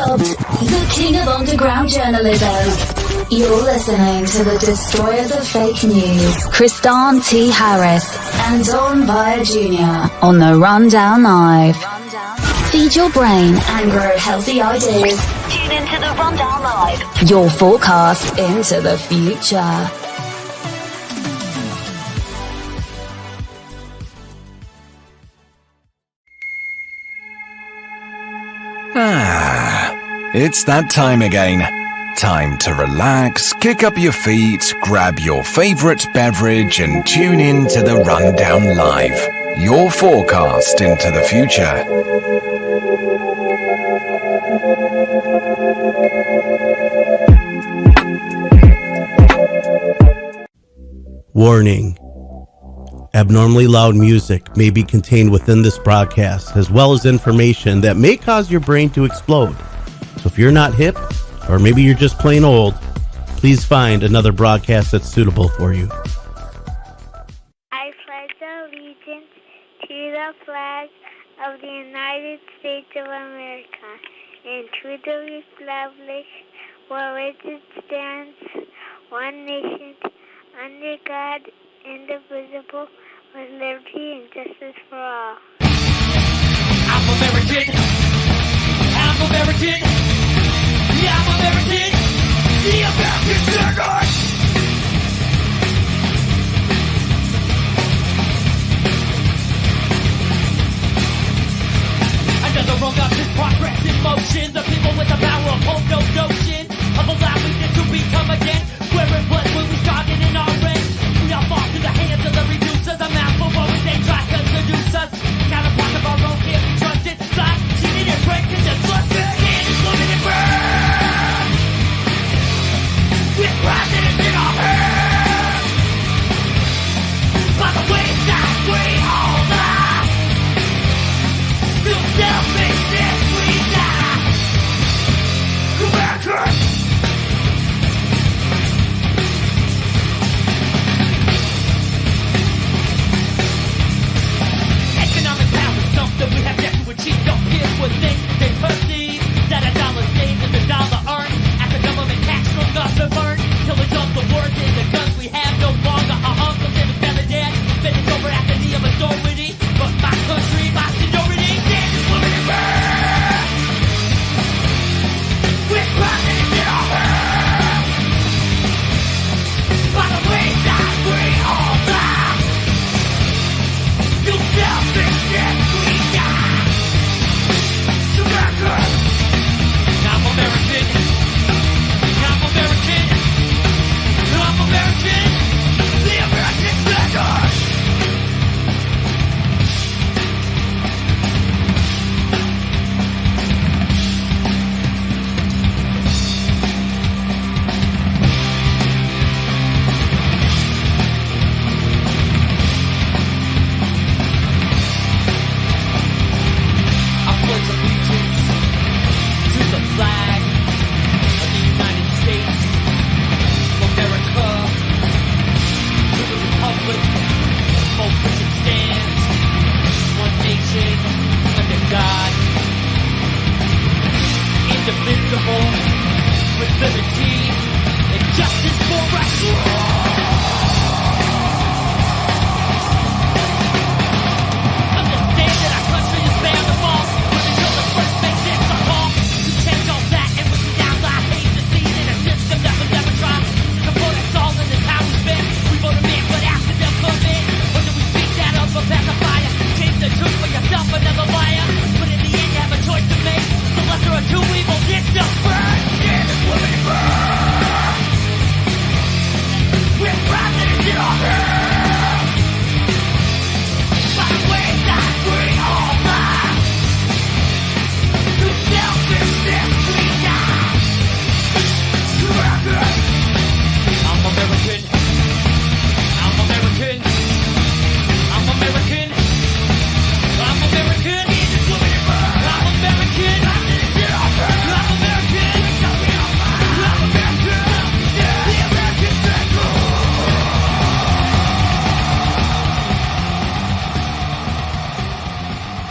dubbed the king of underground journalism. You're listening to the destroyers of fake news, Kristan T. Harris and Don Via Jr. on the Rundown Live. Feed your brain and grow healthy ideas. Tune into the Rundown Live. Your forecast into the future. It's that time again. Time to relax, kick up your feet, grab your favorite beverage and tune in to the Rundown Live. Your forecast into the future. Warning. Abnormally loud music may be contained within this broadcast, as well as information that may cause your brain to explode. So if you're not hip, or maybe you're just plain old, please find another broadcast that's suitable for you. I pledge allegiance to the flag of the United States of America and to the republic for which it stands, one nation, under God, indivisible, with liberty and justice for all. I'm American. I'm American. Yeah, I'm American. The American standard. Another wrong up this progress in motion. The people with the power of hope, no notion of allowing it to become again. Where it was when we started in our end. We all fall to the hands of the reducers. A mouthful of always they try to seduce us. Counterpart of our own can't be trusted. Lies, cheated and breaking the trust. And it's looking and burn. We're rising and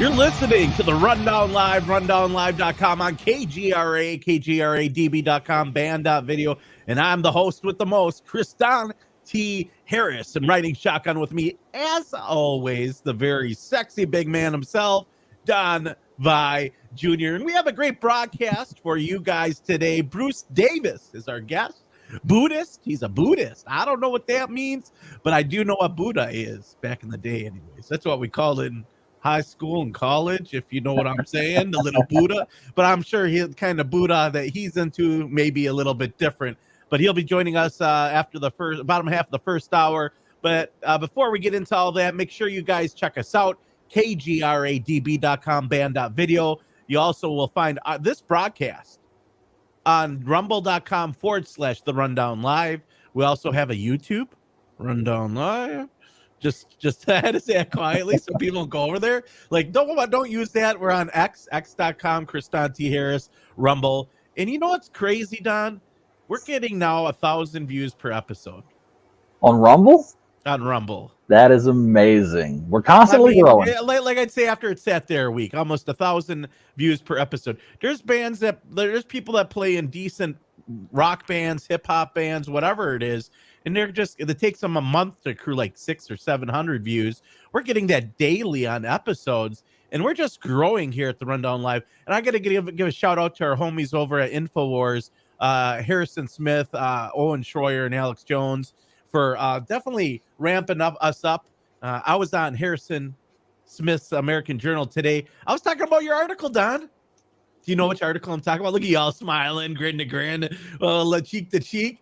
You're listening to the Rundown Live, rundownlive.com on KGRA, KGRADB.com, band.video, and I'm the host with the most, Kristan T. Harris, and riding shotgun with me, as always, the very sexy big man himself, Don Vi Jr., and we have a great broadcast for you guys today. Bruce Davis is our guest. Buddhist, he's a Buddhist. I don't know what that means, but I do know what Buddha is back in the day anyways. That's what we called it in high school and college, if you know what I'm saying, the little Buddha. But I'm sure he's kind of Buddha that he's into maybe a little bit different. But he'll be joining us after the bottom half of the first hour. But before we get into all that, make sure you guys check us out, kgradb.com, band.video. You also will find this broadcast on rumble.com/the Rundown Live. We also have a YouTube, Rundown Live. Just I had to say it quietly so people don't go over there. Like, don't use that. We're on x.com, Kristan T. Harris, Rumble. And you know what's crazy, Don? We're getting now 1,000 views per episode. On Rumble? On Rumble. That is amazing. We're constantly growing. Like I'd say after it sat there a week, almost 1,000 views per episode. There's people that play in decent rock bands, hip hop bands, whatever it is. And it takes them a month to accrue like 600 or 700 views. We're getting that daily on episodes, and we're just growing here at the Rundown Live. And I got to give a shout out to our homies over at InfoWars, Harrison Smith, Owen Schroyer, and Alex Jones for definitely ramping us up. I was on Harrison Smith's American Journal today. I was talking about your article, Don. Do you know which article I'm talking about? Look at y'all smiling, grin to grin, cheek to cheek.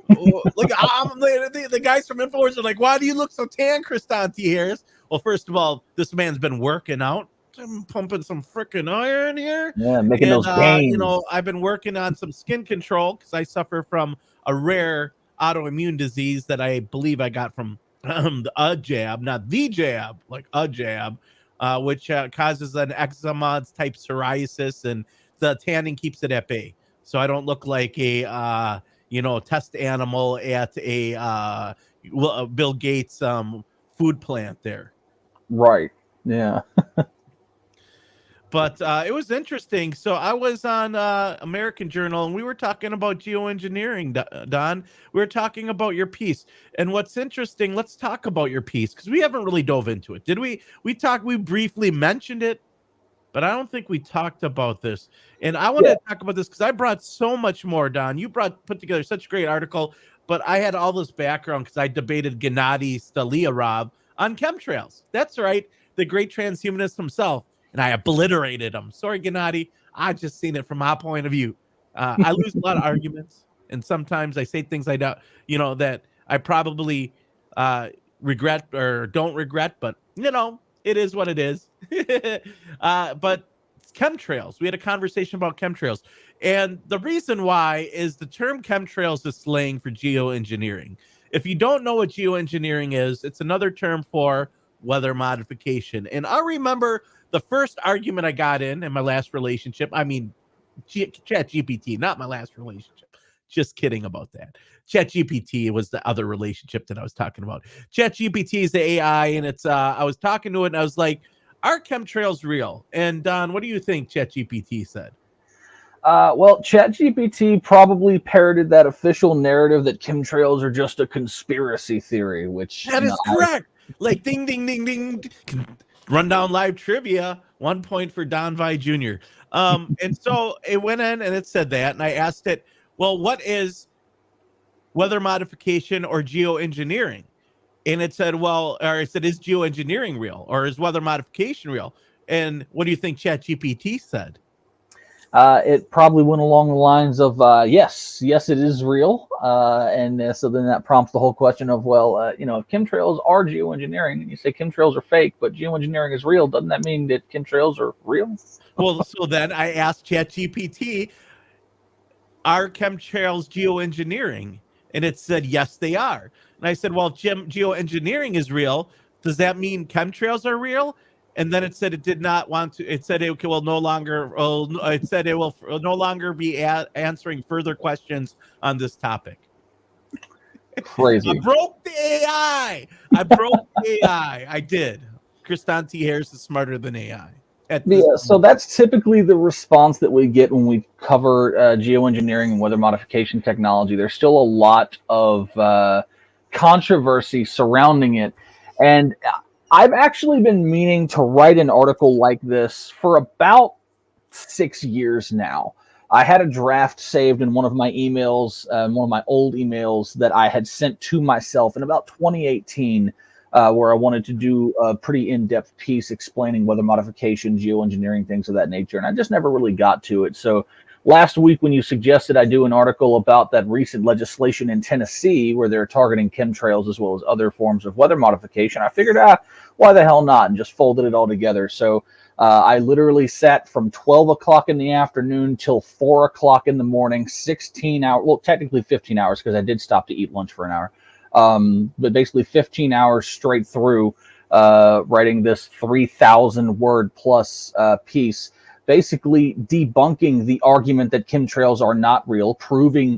Look, the guys from InfoWars are like, why do you look so tan, Kristan T. Harris? Well, first of all, this man's been working out. I'm pumping some freaking iron here. Yeah, making those gains. I've been working on some skin control because I suffer from a rare autoimmune disease that I believe I got from a jab, not the jab, like a jab, which causes an eczema type psoriasis, and the tanning keeps it at bay. So I don't look like a test animal at a Bill Gates food plant there. Right. Yeah. But it was interesting. So I was on American Journal, and we were talking about geoengineering, Don. We were talking about your piece. And what's interesting, let's talk about your piece, because we haven't really dove into it. Did we? We briefly mentioned it, but I don't think we talked about this. And I want to talk about this because I brought so much more, Don. You put together such a great article, but I had all this background because I debated Gennady Stoliarov on chemtrails. That's right, the great transhumanist himself. And I obliterated him. Sorry, Gennady. I just seen it from my point of view. I lose a lot of arguments, and sometimes I say things I don't, that I probably regret or don't regret. But it is what it is. But chemtrails. We had a conversation about chemtrails, and the reason why is the term chemtrails is slang for geoengineering. If you don't know what geoengineering is, it's another term for weather modification. And I remember the first argument I got in my last relationship, ChatGPT, not my last relationship. Just kidding about that. ChatGPT was the other relationship that I was talking about. ChatGPT is the AI, and it's I was talking to it, and I was like, are chemtrails real? And Don, what do you think ChatGPT said? Well, ChatGPT probably parroted that official narrative that chemtrails are just a conspiracy theory, which that is correct. Like ding, ding, ding, ding. Rundown Live trivia, 1 point for Don Vi Jr. And so it went in and it said that, and I asked it, well, what is weather modification or geoengineering? And it said, is geoengineering real, or is weather modification real? And what do you think ChatGPT said? It probably went along the lines of, yes, it is real. And so then that prompts the whole question of, if chemtrails are geoengineering, and you say chemtrails are fake, but geoengineering is real, doesn't that mean that chemtrails are real? Well, so then I asked ChatGPT, are chemtrails geoengineering? And it said, yes, they are. And I said, well, geoengineering is real. Does that mean chemtrails are real? And then it said it did not want to. It said it will no longer. It said it will no longer be answering further questions on this topic. Crazy. I broke the AI. I did. Kristan T. Harris is smarter than AI. Yeah, so that's typically the response that we get when we cover geoengineering and weather modification technology. There's still a lot of controversy surrounding it. And I've actually been meaning to write an article like this for about 6 years now. I had a draft saved in one of my emails, one of my old emails that I had sent to myself in about 2018, where I wanted to do a pretty in-depth piece explaining weather modification, geoengineering, things of that nature. And I just never really got to it. So last week, when you suggested I do an article about that recent legislation in Tennessee where they're targeting chemtrails as well as other forms of weather modification, I figured, why the hell not, and just folded it all together. So I literally sat from 12 o'clock in the afternoon till 4 o'clock in the morning, 16 hours, well, technically 15 hours because I did stop to eat lunch for an hour, but basically 15 hours straight through writing this 3,000 word plus piece, basically debunking the argument that chemtrails are not real,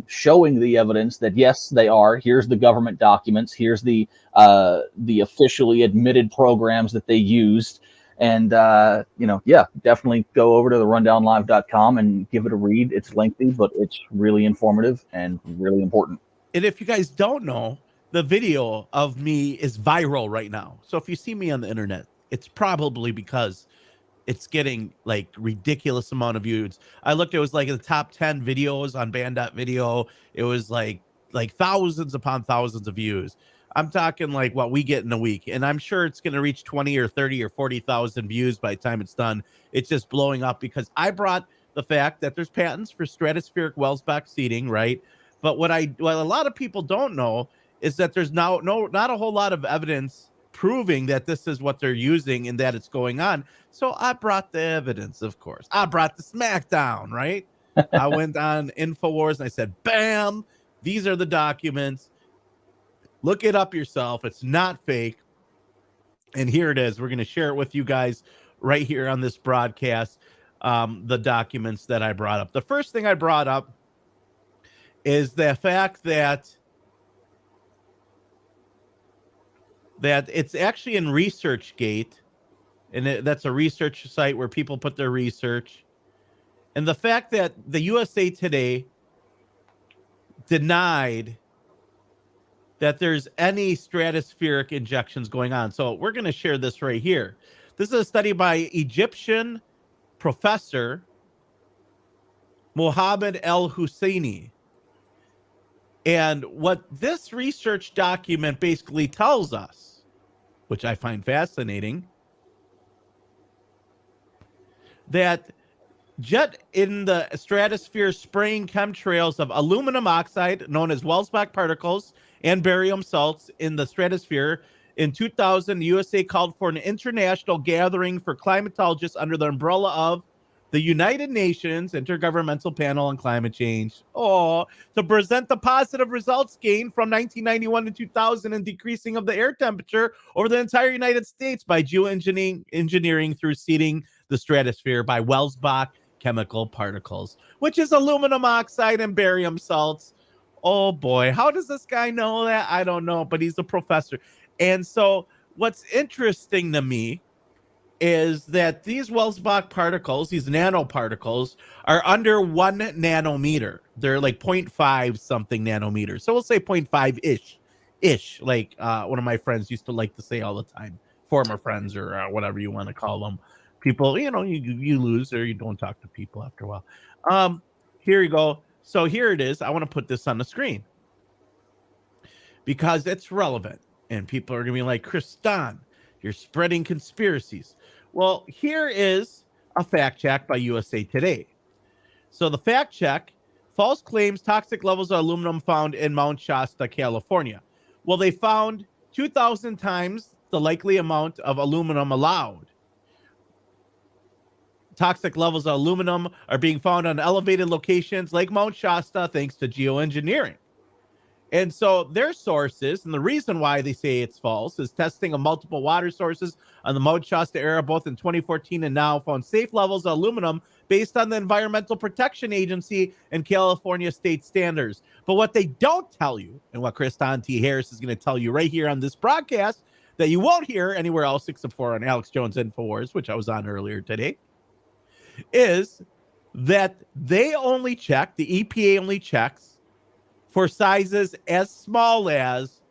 showing the evidence that yes, they are. Here's the government documents. Here's the officially admitted programs that they used. And, definitely go over to the rundownlive.com and give it a read. It's lengthy, but it's really informative and really important. And if you guys don't know, the video of me is viral right now. So if you see me on the internet, it's probably because it's getting like ridiculous amount of views. I looked, it was like in the top 10 videos on band.video. It was like thousands upon thousands of views. I'm talking like what we get in a week. And I'm sure it's going to reach 20 or 30 or 40,000 views by the time it's done. It's just blowing up because I brought the fact that there's patents for stratospheric Welsbach seeding, right? But what a lot of people don't know is that there's not a whole lot of evidence proving that this is what they're using and that it's going on. So I brought the evidence, of course. I brought the smackdown, right? I went on InfoWars and I said, bam, these are the documents. Look it up yourself. It's not fake. And here it is. We're going to share it with you guys right here on this broadcast, the documents that I brought up. The first thing I brought up is the fact that it's actually in ResearchGate, and that's a research site where people put their research. And the fact that the USA Today denied that there's any stratospheric injections going on. So we're going to share this right here. This is a study by Egyptian professor Mohammed El Husseini. And what this research document basically tells us, which I find fascinating, that jet in the stratosphere spraying chemtrails of aluminum oxide, known as Welsbach particles, and barium salts in the stratosphere. In 2000, the USA called for an international gathering for climatologists under the umbrella of the United Nations Intergovernmental Panel on Climate Change, to present the positive results gained from 1991 to 2000 in decreasing of the air temperature over the entire United States by geoengineering through seeding the stratosphere by Welsbach chemical particles, which is aluminum oxide and barium salts. Oh boy, how does this guy know that? I don't know, but he's a professor. And so what's interesting to me is that these Welsbach particles, these nanoparticles, are under 1 nanometer. They're like 0.5 something nanometers. So we'll say 0.5-ish, like one of my friends used to like to say all the time, former friends or whatever you want to call them. People, you lose or you don't talk to people after a while. Here you go. So here it is. I want to put this on the screen because it's relevant. And people are going to be like, Kristan, you're spreading conspiracies. Well, here is a fact check by USA Today. So the fact check, false claims, toxic levels of aluminum found in Mount Shasta, California. Well, they found 2,000 times the likely amount of aluminum allowed. Toxic levels of aluminum are being found on elevated locations like Mount Shasta thanks to geoengineering. And so their sources, and the reason why they say it's false, is testing of multiple water sources on the Mount Shasta area, both in 2014 and now, found safe levels of aluminum based on the Environmental Protection Agency and California state standards. But what they don't tell you, and what Kristan T. Harris is going to tell you right here on this broadcast, that you won't hear anywhere else except for on Alex Jones InfoWars, which I was on earlier today, is that the EPA only checks for sizes as small as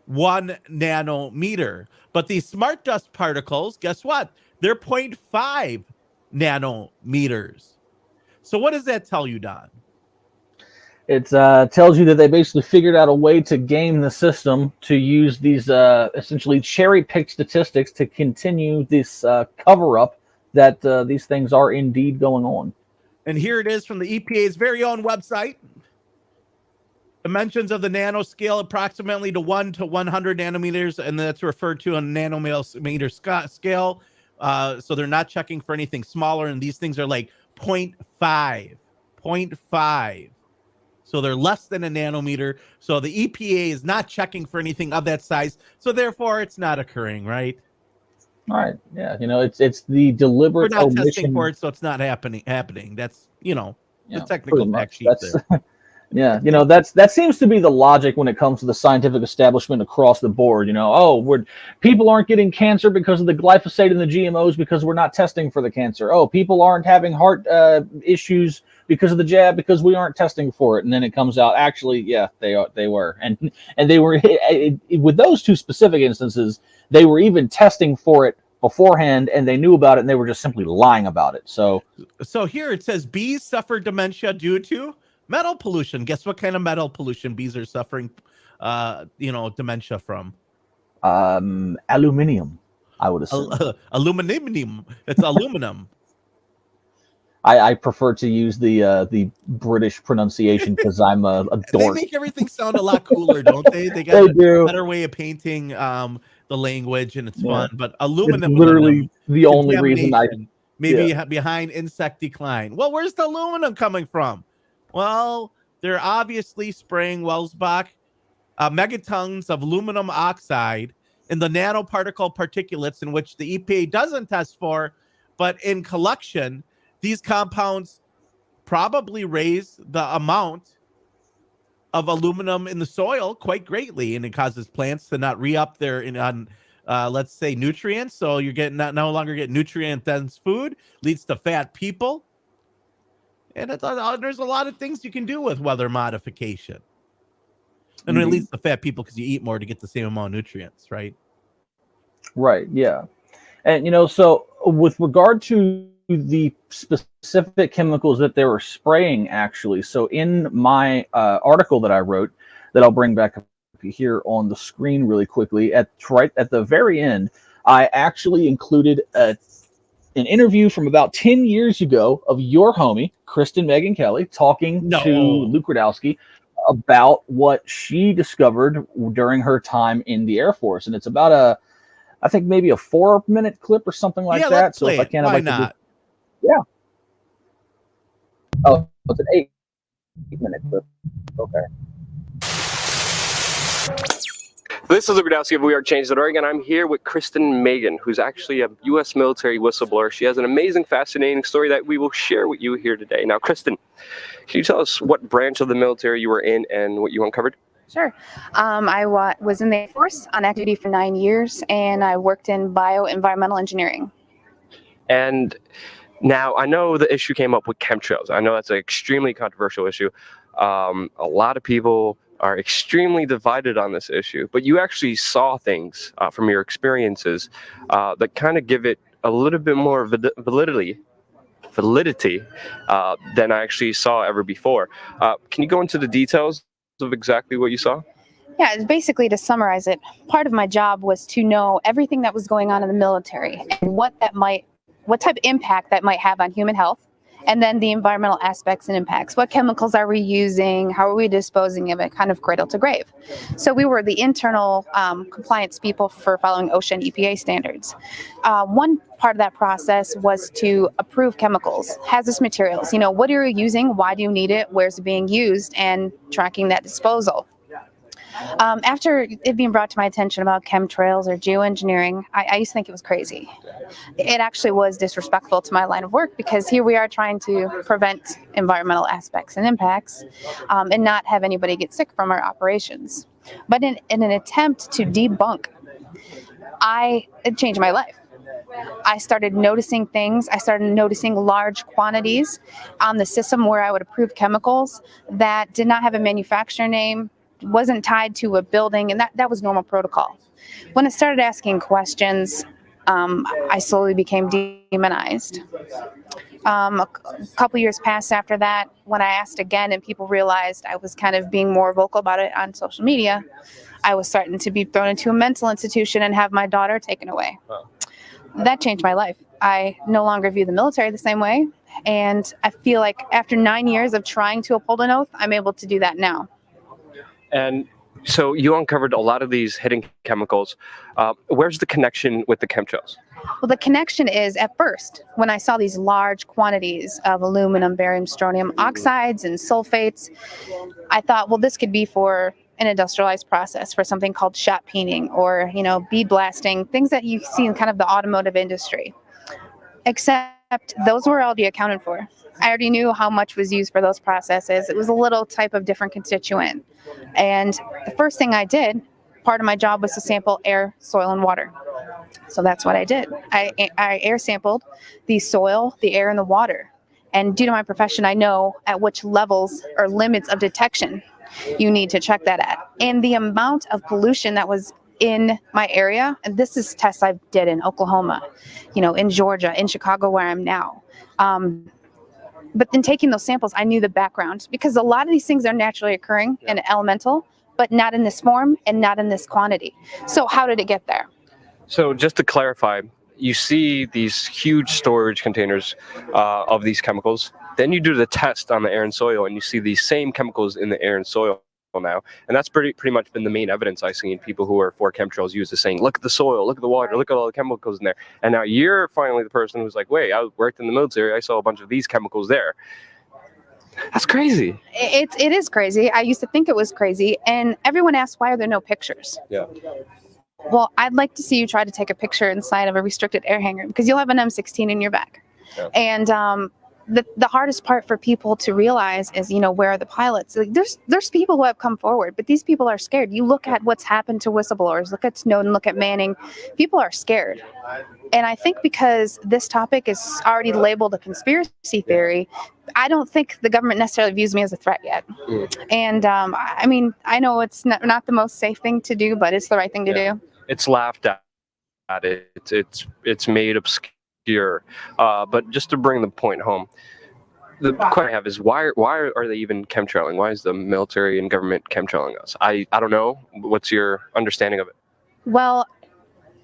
1 nanometer. But these smart dust particles, guess what? They're 0.5 nanometers. So what does that tell you, Don? It tells you that they basically figured out a way to game the system to use these essentially cherry-picked statistics to continue this cover-up that these things are indeed going on. And here it is from the EPA's very own website. Dimensions of the nanoscale approximately to 1 to 100 nanometers, and that's referred to on nanometer scale. So they're not checking for anything smaller, and these things are like 0.5. So they're less than a nanometer. So the EPA is not checking for anything of that size. So therefore, it's not occurring, right? All right. Yeah. It's the deliberate We're not omission. testing for it, so it's not happening. That's the technical fact sheet That's there. Yeah, that seems to be the logic when it comes to the scientific establishment across the board. People aren't getting cancer because of the glyphosate and the GMOs because we're not testing for the cancer. Oh, people aren't having heart issues because of the jab because we aren't testing for it. And then it comes out, actually, yeah, they were, and they were with those two specific instances, they were even testing for it beforehand, and they knew about it, and they were just simply lying about it. So here it says bees suffer dementia due to metal pollution. Guess what kind of metal pollution bees are suffering dementia from? Aluminium, I would assume. Aluminum. It's aluminum. I prefer to use the British pronunciation because I'm a dork. They make everything sound a lot cooler, don't they? They got a better way of painting the language, and it's fun. But aluminum, it's literally the only reason behind insect decline. Well, where's the aluminum coming from? Well, they're obviously spraying Welsbach megatons of aluminum oxide in the nanoparticle particulates, in which the EPA doesn't test for, but in collection, these compounds probably raise the amount of aluminum in the soil quite greatly, and it causes plants to not re-up their let's say nutrients. So you're getting no longer get nutrient-dense food, leads to fat people. And there's a lot of things you can do with weather modification. And it leads to fat people because you eat more to get the same amount of nutrients, right? Right, yeah. And, so with regard to the specific chemicals that they were spraying, actually, so in my article that I wrote, that I'll bring back up here on the screen really quickly, right at the very end, I actually included an interview from about 10 years ago of your homie, Kristen Megan Kelly, talking to Luke Radowski about what she discovered during her time in the Air Force. And it's about I think maybe a 4-minute clip or something like that. Let's so play if I can, why not? Yeah. Oh, it's an 8-minute clip. Okay. This is Luke Radowski of WeAreChange.org, and I'm here with Kristen Megan, who's actually a U.S. military whistleblower. She has an amazing, fascinating story that we will share with you here today. Now, Kristen, can you tell us what branch of the military you were in and what you uncovered? Sure. I was in the Air Force on active duty for 9 years, and I worked in bioenvironmental engineering. And now I know the issue came up with chemtrails. I know that's an extremely controversial issue. A lot of people are extremely divided on this issue, but you actually saw things from your experiences that kind of give it a little bit more validity than I actually saw ever before. Can you go into the details of exactly what you saw? Yeah, basically, to summarize it, part of my job was to know everything that was going on in the military and what type of impact that might have on human health, and then the environmental aspects and impacts. What chemicals are we using? How are we disposing of it? Kind of cradle to grave. So we were the internal compliance people for following OSHA and EPA standards. One part of that process was to approve chemicals, hazardous materials. What are you using? Why do you need it? Where's it being used? And tracking that disposal. After it being brought to my attention about chemtrails or geoengineering, I used to think it was crazy. It actually was disrespectful to my line of work, because here we are trying to prevent environmental aspects and impacts and not have anybody get sick from our operations. But in an attempt to debunk it changed my life. I started noticing things. I started noticing large quantities on the system where I would approve chemicals that did not have a manufacturer name, wasn't tied to a building, and that was normal protocol. When I started asking questions, I slowly became demonized. A couple years passed after that when I asked again and people realized I was kind of being more vocal about it on social media. I was starting to be thrown into a mental institution and have my daughter taken away. Wow. That changed my life. I no longer view the military the same way. And I feel like after 9 years of trying to uphold an oath, I'm able to do that now. And so you uncovered a lot of these hidden chemicals. Where's the connection with the chemtrails? Well, the connection is at first, when I saw these large quantities of aluminum, barium, strontium oxides and sulfates, I thought, well, this could be for an industrialized process for something called shot peening or, bead blasting, things that you see in kind of the automotive industry. Except those were already accounted for. I already knew how much was used for those processes. It was a little type of different constituent. And the first thing I did, part of my job was to sample air, soil, and water. So that's what I did. I air sampled the soil, the air, and the water. And due to my profession, I know at which levels or limits of detection you need to check that at. And the amount of pollution that was in my area, and this is tests I did in Oklahoma, in Georgia, in Chicago, where I'm now. But in taking those samples, I knew the background because a lot of these things are naturally occurring in elemental, but not in this form and not in this quantity. So how did it get there? So just to clarify, you see these huge storage containers of these chemicals. Then you do the test on the air and soil, and you see these same chemicals in the air and soil now. And that's pretty much been the main evidence I've seen people who are for chemtrails use is saying, look at the soil, look at the water, look at all the chemicals in there. And now you're finally the person who's like, wait, I worked in the military, I saw a bunch of these chemicals there. That's crazy. It is crazy. I used to think it was crazy. And everyone asks, why are there no pictures? Yeah. Well, I'd like to see you try to take a picture inside of a restricted air hangar because you'll have an M16 in your back. Yeah. And the hardest part for people to realize is, where are the pilots? Like, there's people who have come forward, but these people are scared. You look at what's happened to whistleblowers, look at Snowden, look at Manning. People are scared. And I think because this topic is already labeled a conspiracy theory, I don't think the government necessarily views me as a threat yet. And I know it's not the most safe thing to do, but it's the right thing to do. It's laughed at. It's made obscure. But just to bring the point home, the question I have is why are they even chemtrailing? Why is the military and government chemtrailing us? I don't know. What's your understanding of it? Well,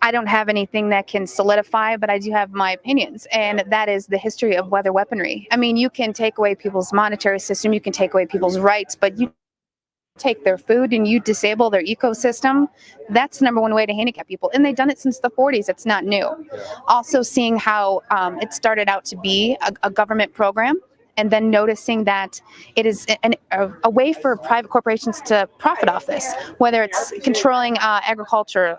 I don't have anything that can solidify, but I do have my opinions, and that is the history of weather weaponry. I mean, you can take away people's monetary system, you can take away people's rights, but you take their food and you disable their ecosystem. That's the number one way to handicap people, and they've done it since the 40s. It's not new. Also seeing how it started out to be a government program, and then noticing that it is a way for private corporations to profit off this, whether it's controlling agriculture,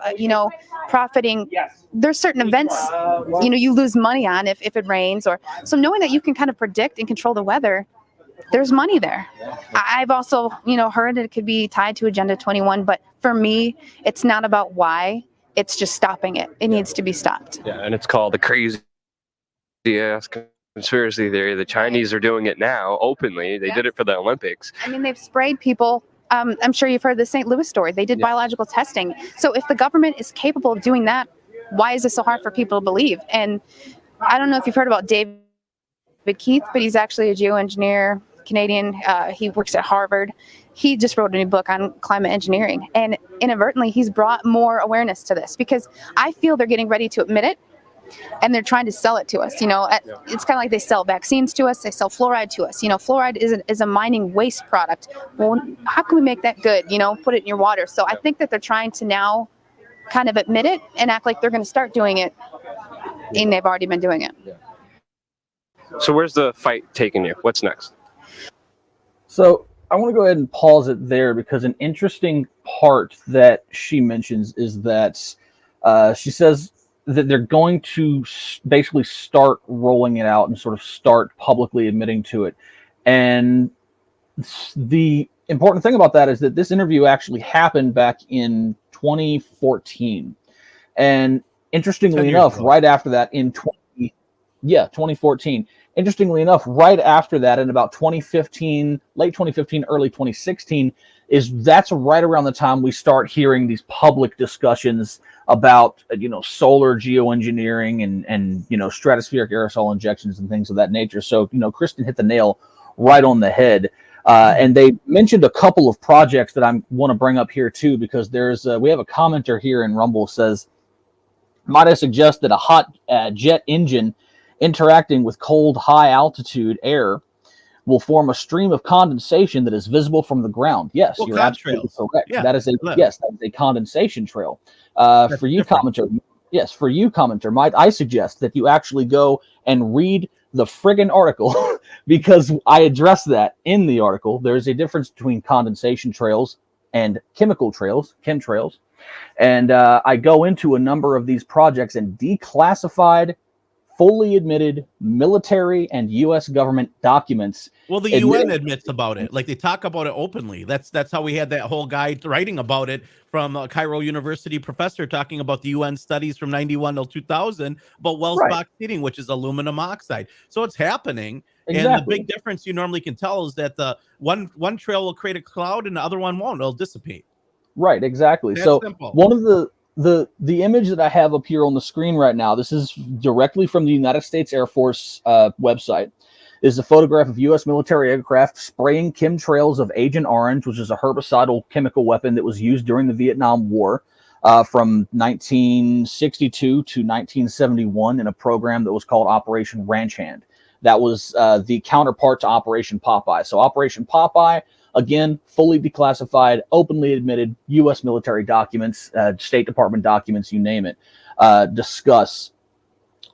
profiting. There's certain events, you lose money on if it rains, or so knowing that you can kind of predict and control the weather, there's money there. I've also, heard that it could be tied to Agenda 21, but for me, it's not about why, it's just stopping it. It needs to be stopped. Yeah, and it's called the crazy ass conspiracy theory. The Chinese are doing it now openly. They did it for the Olympics. I mean, they've sprayed people. I'm sure you've heard the St. Louis story. They did biological testing. So if the government is capable of doing that, why is it so hard for people to believe? And I don't know if you've heard about David Keith, but he's actually a geoengineer, Canadian. He works at Harvard. He just wrote a new book on climate engineering. And inadvertently, he's brought more awareness to this because I feel they're getting ready to admit it. And they're trying to sell it to us. It's kind of like they sell vaccines to us. They sell fluoride to us. Fluoride is a mining waste product. Well, how can we make that good? Put it in your water. So I think that they're trying to now kind of admit it and act like they're going to start doing it. And they've already been doing it. Yeah. So where's the fight taking you? What's next? So I want to go ahead and pause it there because an interesting part that she mentions is that she says that they're going to basically start rolling it out and sort of start publicly admitting to it. And the important thing about that is that this interview actually happened back in 2014. And 10 interestingly years enough, ago. right after that in 2014, interestingly enough, right after that in about 2015, late 2015, early 2016, that's right around the time we start hearing these public discussions about, solar geoengineering and stratospheric aerosol injections and things of that nature. So, Kristen hit the nail right on the head. And they mentioned a couple of projects that I want to bring up here too, because we have a commenter here in Rumble says, might I suggest that a hot jet engine interacting with cold high altitude air will form a stream of condensation that is visible from the ground? Yes, Well, you're absolutely contrails. correct. Yeah. That is a condensation trail. For you, different. commenter, might I suggest that you actually go and read the friggin' article because I address that in the article. There's a difference between condensation trails and chemical trails, chemtrails. And I go into a number of these projects and declassified, fully admitted military and U.S. government documents. Well, the UN admits about it. Like, they talk about it openly. That's how we had that whole guy writing about it from a Cairo University professor talking about the UN studies from 91 till 2000 about Welsbach seeding, which is aluminum oxide. So it's happening. Exactly. And the big difference you normally can tell is that the one trail will create a cloud and the other one won't. It'll dissipate. Right, exactly. That's so simple. One of the image that I have up here on the screen right now, this is directly from the United States Air Force website, is a photograph of U.S. military aircraft spraying chemtrails of Agent Orange, which is a herbicidal chemical weapon that was used during the Vietnam War from 1962 to 1971 in a program that was called Operation Ranch Hand. That was the counterpart to Operation Popeye. So Operation Popeye, again, fully declassified, openly admitted U.S. military documents, State Department documents, you name it, discuss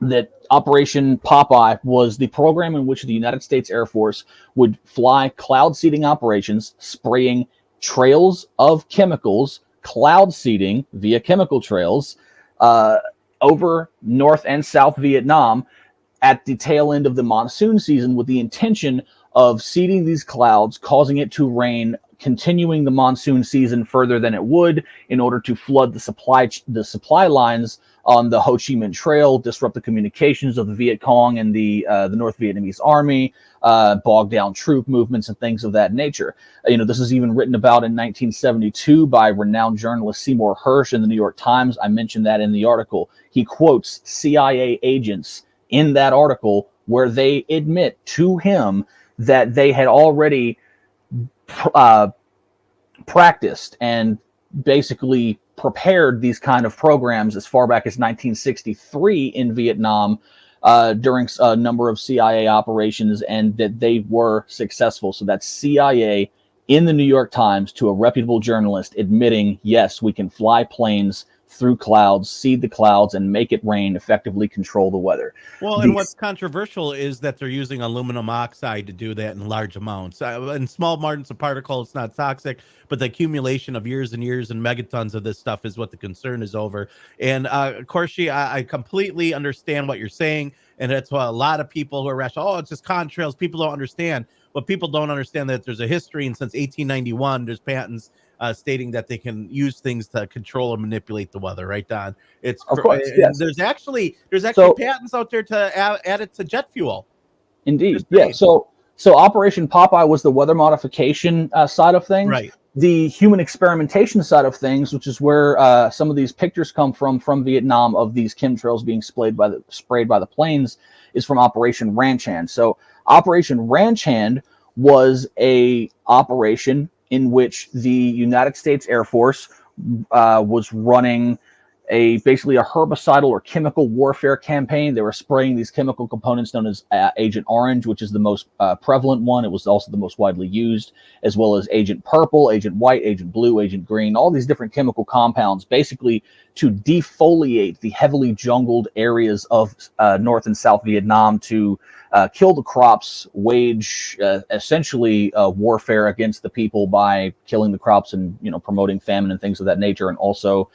that Operation Popeye was the program in which the United States Air Force would fly cloud seeding operations, spraying trails of chemicals, cloud seeding via chemical trails over North and South Vietnam at the tail end of the monsoon season, with the intention of seeding these clouds, causing it to rain, continuing the monsoon season further than it would in order to flood the supply lines on the Ho Chi Minh Trail, disrupt the communications of the Viet Cong and the North Vietnamese Army, bog down troop movements and things of that nature. This is even written about in 1972 by renowned journalist Seymour Hersh in the New York Times. I mentioned that in the article. He quotes CIA agents in that article where they admit to him that they had already practiced and basically prepared these kind of programs as far back as 1963 in Vietnam during a number of CIA operations, and that they were successful. So that's CIA in the New York Times to a reputable journalist admitting, yes, we can fly planes through clouds, seed the clouds, and make it rain, effectively control the weather. Well, and what's controversial is that they're using aluminum oxide to do that in large amounts. In small margins of particle, it's not toxic, but the accumulation of years and years and megatons of this stuff is what the concern is over. And Corshi, I completely understand what you're saying, and that's why a lot of people who are rational, oh, it's just contrails. People don't understand. But people don't understand that there's a history, and since 1891, there's patents stating that they can use things to control or manipulate the weather. Right, Don? It's of course, yes. There's actually patents out there to add it to jet fuel. Indeed, yeah. So Operation Popeye was the weather modification side of things. Right. The human experimentation side of things, which is where some of these pictures come from Vietnam of these chemtrails being sprayed by the planes, is from Operation Ranch Hand. So Operation Ranch Hand was a operation in which the United States Air Force was running basically a herbicidal or chemical warfare campaign. They were spraying these chemical components known as Agent Orange, which is the most prevalent one. It was also the most widely used, as well as Agent Purple, Agent White, Agent Blue, Agent Green, all these different chemical compounds, basically to defoliate the heavily jungled areas of North and South Vietnam, to kill the crops, wage essentially warfare against the people by killing the crops and promoting famine and things of that nature, and also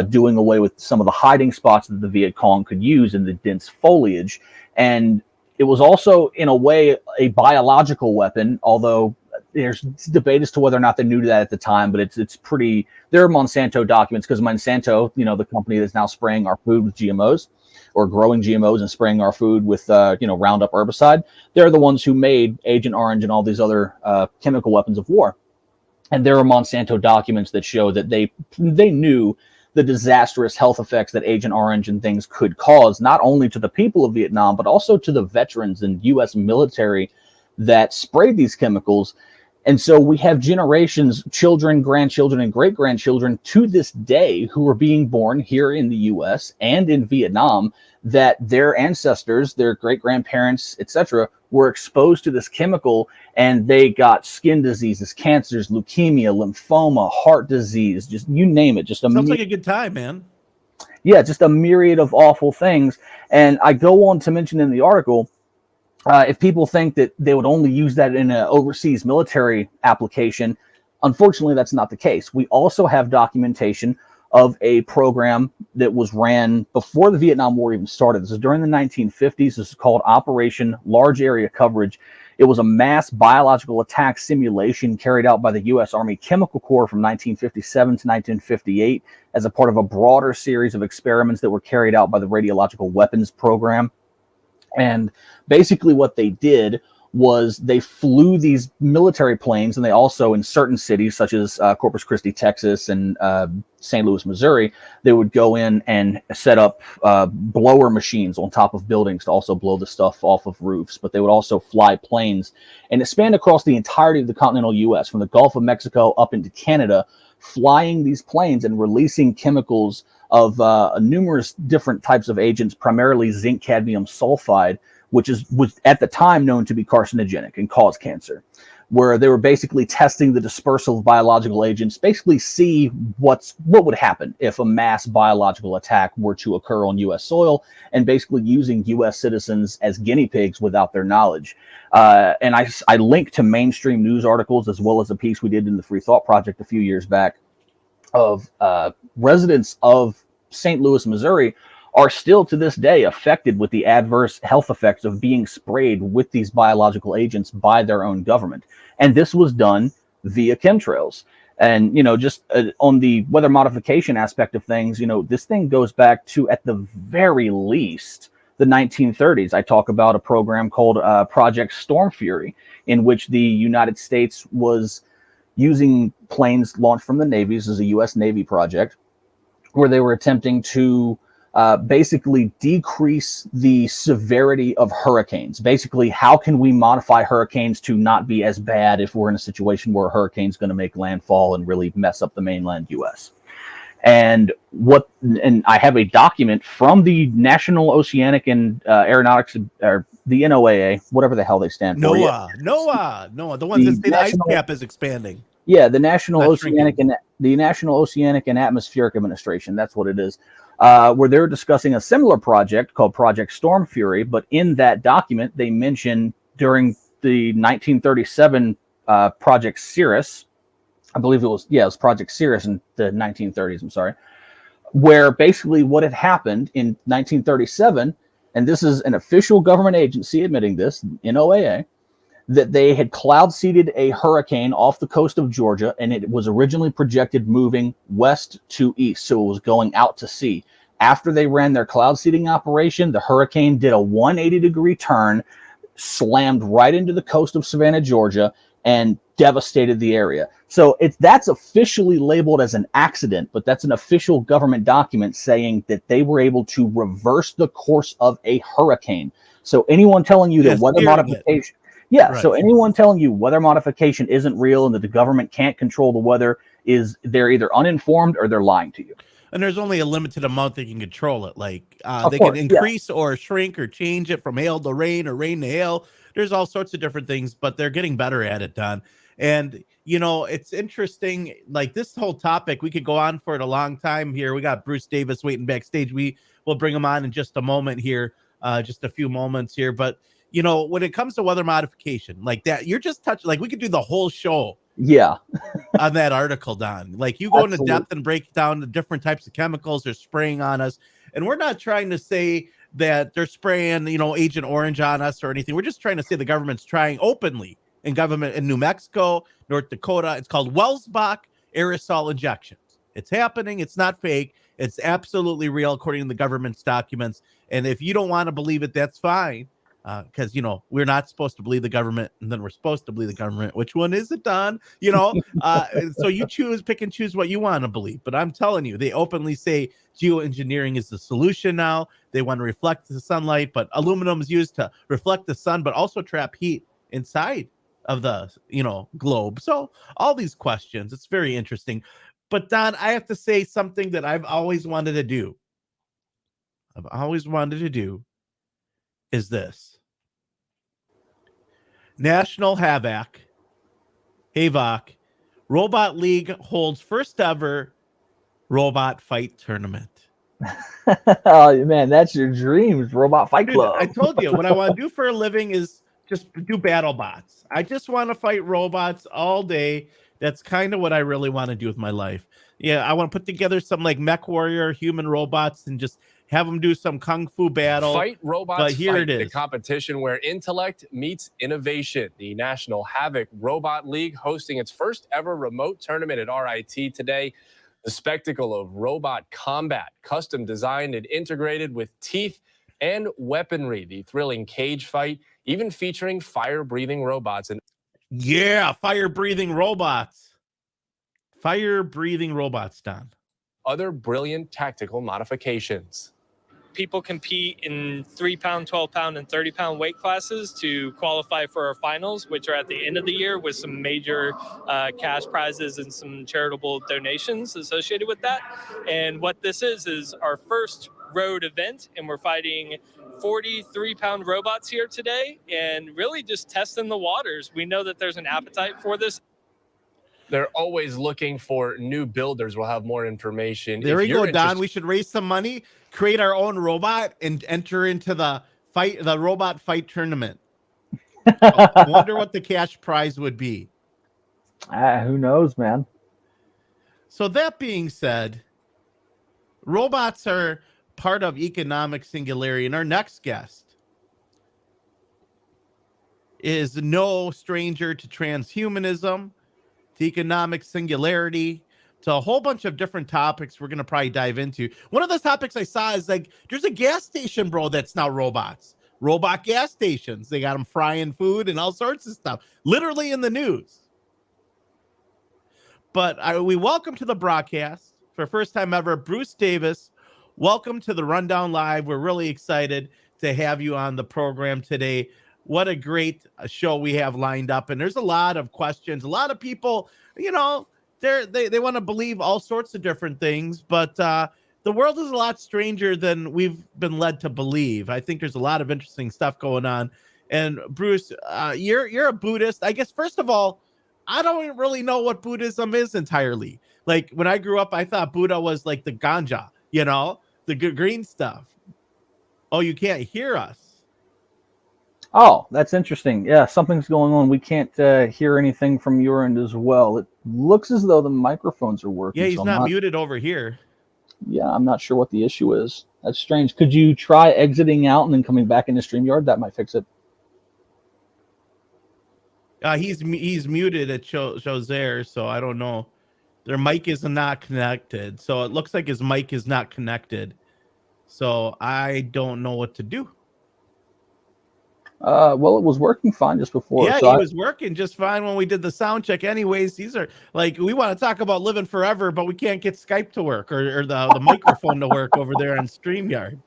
doing away with some of the hiding spots that the Viet Cong could use in the dense foliage. And it was also, in a way, a biological weapon, although there's debate as to whether or not they knew that at the time, but it's pretty. There are Monsanto documents because Monsanto, the company that's now spraying our food with GMOs or growing GMOs and spraying our food with Roundup herbicide. They're the ones who made Agent Orange and all these other chemical weapons of war. And there are Monsanto documents that show that they knew the disastrous health effects that Agent Orange and things could cause, not only to the people of Vietnam, but also to the veterans and U.S. military that sprayed these chemicals. And so we have generations, children, grandchildren, and great-grandchildren to this day who are being born here in the U.S. and in Vietnam that their ancestors, their great-grandparents, etc., were exposed to this chemical, and they got skin diseases, cancers, leukemia, lymphoma, heart disease, just you name it. Just sounds like a good time, man. Yeah, just a myriad of awful things. And I go on to mention in the article, if people think that they would only use that in an overseas military application, unfortunately, that's not the case. We also have documentation of a program that was ran before the Vietnam War even started. This is during the 1950s. This is called Operation Large Area Coverage. It was a mass biological attack simulation carried out by the U.S. Army Chemical Corps from 1957 to 1958 as a part of a broader series of experiments that were carried out by the Radiological Weapons Program. And basically what they did was they flew these military planes, and they also, in certain cities such as Corpus Christi, Texas, and St. Louis, Missouri, they would go in and set up blower machines on top of buildings to also blow the stuff off of roofs. But they would also fly planes, and it spanned across the entirety of the continental U.S., from the Gulf of Mexico up into Canada, flying these planes and releasing chemicals of numerous different types of agents, primarily zinc cadmium sulfide, which was at the time known to be carcinogenic and cause cancer, where they were basically testing the dispersal of biological agents, basically see what would happen if a mass biological attack were to occur on U.S. soil, and basically using U.S. citizens as guinea pigs without their knowledge. And I link to mainstream news articles, as well as a piece we did in the Free Thought Project a few years back, of residents of St. Louis, Missouri, are still to this day affected with the adverse health effects of being sprayed with these biological agents by their own government. And this was done via chemtrails. And, just on the weather modification aspect of things, this thing goes back to, at the very least, the 1930s. I talk about a program called Project Storm Fury, in which the United States was using planes launched from the navies as a U.S. Navy project, where they were attempting to basically decrease the severity of hurricanes. Basically, how can we modify hurricanes to not be as bad if we're in a situation where a hurricane's going to make landfall and really mess up the mainland U.S. And I have a document from the National Oceanic and Aeronautics, or the NOAA, whatever the hell they stand for. NOAA, the ones that say the ice cap is expanding. Yeah, the National Oceanic and Atmospheric Administration. That's what it is. Where they're discussing a similar project called Project Storm Fury, but in that document they mention during the 1937 Project Cirrus, I believe it was Project Cirrus in the 1930s, I'm sorry, where basically what had happened in 1937, and this is an official government agency admitting this, NOAA, that they had cloud seeded a hurricane off the coast of Georgia, and it was originally projected moving west to east, so it was going out to sea. After they ran their cloud seeding operation, the hurricane did a 180-degree turn, slammed right into the coast of Savannah, Georgia, and devastated the area. So that's officially labeled as an accident, but that's an official government document saying that they were able to reverse the course of a hurricane. So anyone telling you that weather modification... Yeah, right. So anyone telling you weather modification isn't real and that the government can't control the weather, they're either uninformed or they're lying to you. And there's only a limited amount they can control it. Like they can increase or shrink or change it from hail to rain or rain to hail. There's all sorts of different things, but they're getting better at it, Don. And, it's interesting. Like this whole topic, we could go on for it a long time here. We got Bruce Davis waiting backstage. We will bring him on in just a moment here, just a few moments here. But when it comes to weather modification like that, you're just touching, like we could do the whole show. Yeah. On that article, Don. Like you go into depth and break down the different types of chemicals they're spraying on us. And we're not trying to say that they're spraying, Agent Orange on us or anything. We're just trying to say the government's trying openly in government in New Mexico, North Dakota. It's called Wellsbach aerosol injections. It's happening. It's not fake. It's absolutely real, according to the government's documents. And if you don't want to believe it, that's fine. Because, we're not supposed to believe the government, and then we're supposed to believe the government. Which one is it, Don? So you pick and choose what you want to believe. But I'm telling you, they openly say geoengineering is the solution now. They want to reflect the sunlight, but aluminum is used to reflect the sun, but also trap heat inside of the, globe. So all these questions, it's very interesting. But Don, I have to say something that I've always wanted to do. Is this. National Havoc Robot League holds first ever robot fight tournament. Oh man, that's your dreams, Robot Fight Club. I told you what I want to do for a living is just do battle bots. I just want to fight robots all day. That's kind of what I really want to do with my life. Yeah, I want to put together some like Mech Warrior human robots and just have them do some kung fu battle. Fight Robots but here Fight, it is. The competition where intellect meets innovation. The National Havoc Robot League hosting its first ever remote tournament at RIT today. The spectacle of robot combat, custom designed and integrated with teeth and weaponry. The thrilling cage fight, even featuring fire-breathing robots. Yeah, fire-breathing robots. Fire-breathing robots, Don. Other brilliant tactical modifications. People compete in 3-pound, 12-pound, and 30-pound weight classes to qualify for our finals, which are at the end of the year with some major cash prizes and some charitable donations associated with that. And what this is our first road event, and we're fighting 43-pound robots here today and really just testing the waters. We know that there's an appetite for this. They're always looking for new builders. We'll have more information. There we go, Don. We should raise some money, create our own robot, and enter into the robot fight tournament. I wonder what the cash prize would be. Who knows, man? So that being said, robots are part of economic singularity, and our next guest is no stranger to transhumanism, to economic singularity, to a whole bunch of different topics we're going to probably dive into. One of the topics I saw is like, there's a gas station, bro, that's now robots. Robot gas stations. They got them frying food and all sorts of stuff, literally in the news. But we welcome to the broadcast, for first time ever, Bruce Davis. Welcome to the Rundown Live. We're really excited to have you on the program today. What a great show we have lined up. And there's a lot of questions. A lot of people, they want to believe all sorts of different things, but the world is a lot stranger than we've been led to believe. I think there's a lot of interesting stuff going on. And Bruce, you're a Buddhist. I guess, first of all, I don't really know what Buddhism is entirely. Like when I grew up, I thought Buddha was like the ganja, the green stuff. Oh, you can't hear us. Oh, that's interesting. Yeah, something's going on. We can't hear anything from your end as well. It looks as though the microphones are working. Yeah, he's not muted over here. Yeah, I'm not sure what the issue is. That's strange. Could you try exiting out and then coming back into StreamYard? That might fix it. He's muted. It shows there, so I don't know. Their mic is not connected, so it looks like his mic is not connected. So I don't know what to do. Well, it was working fine just before. Yeah, so it was working just fine when we did the sound check. Anyways, these are like, we want to talk about living forever, but we can't get Skype to work or the microphone to work over there on StreamYard.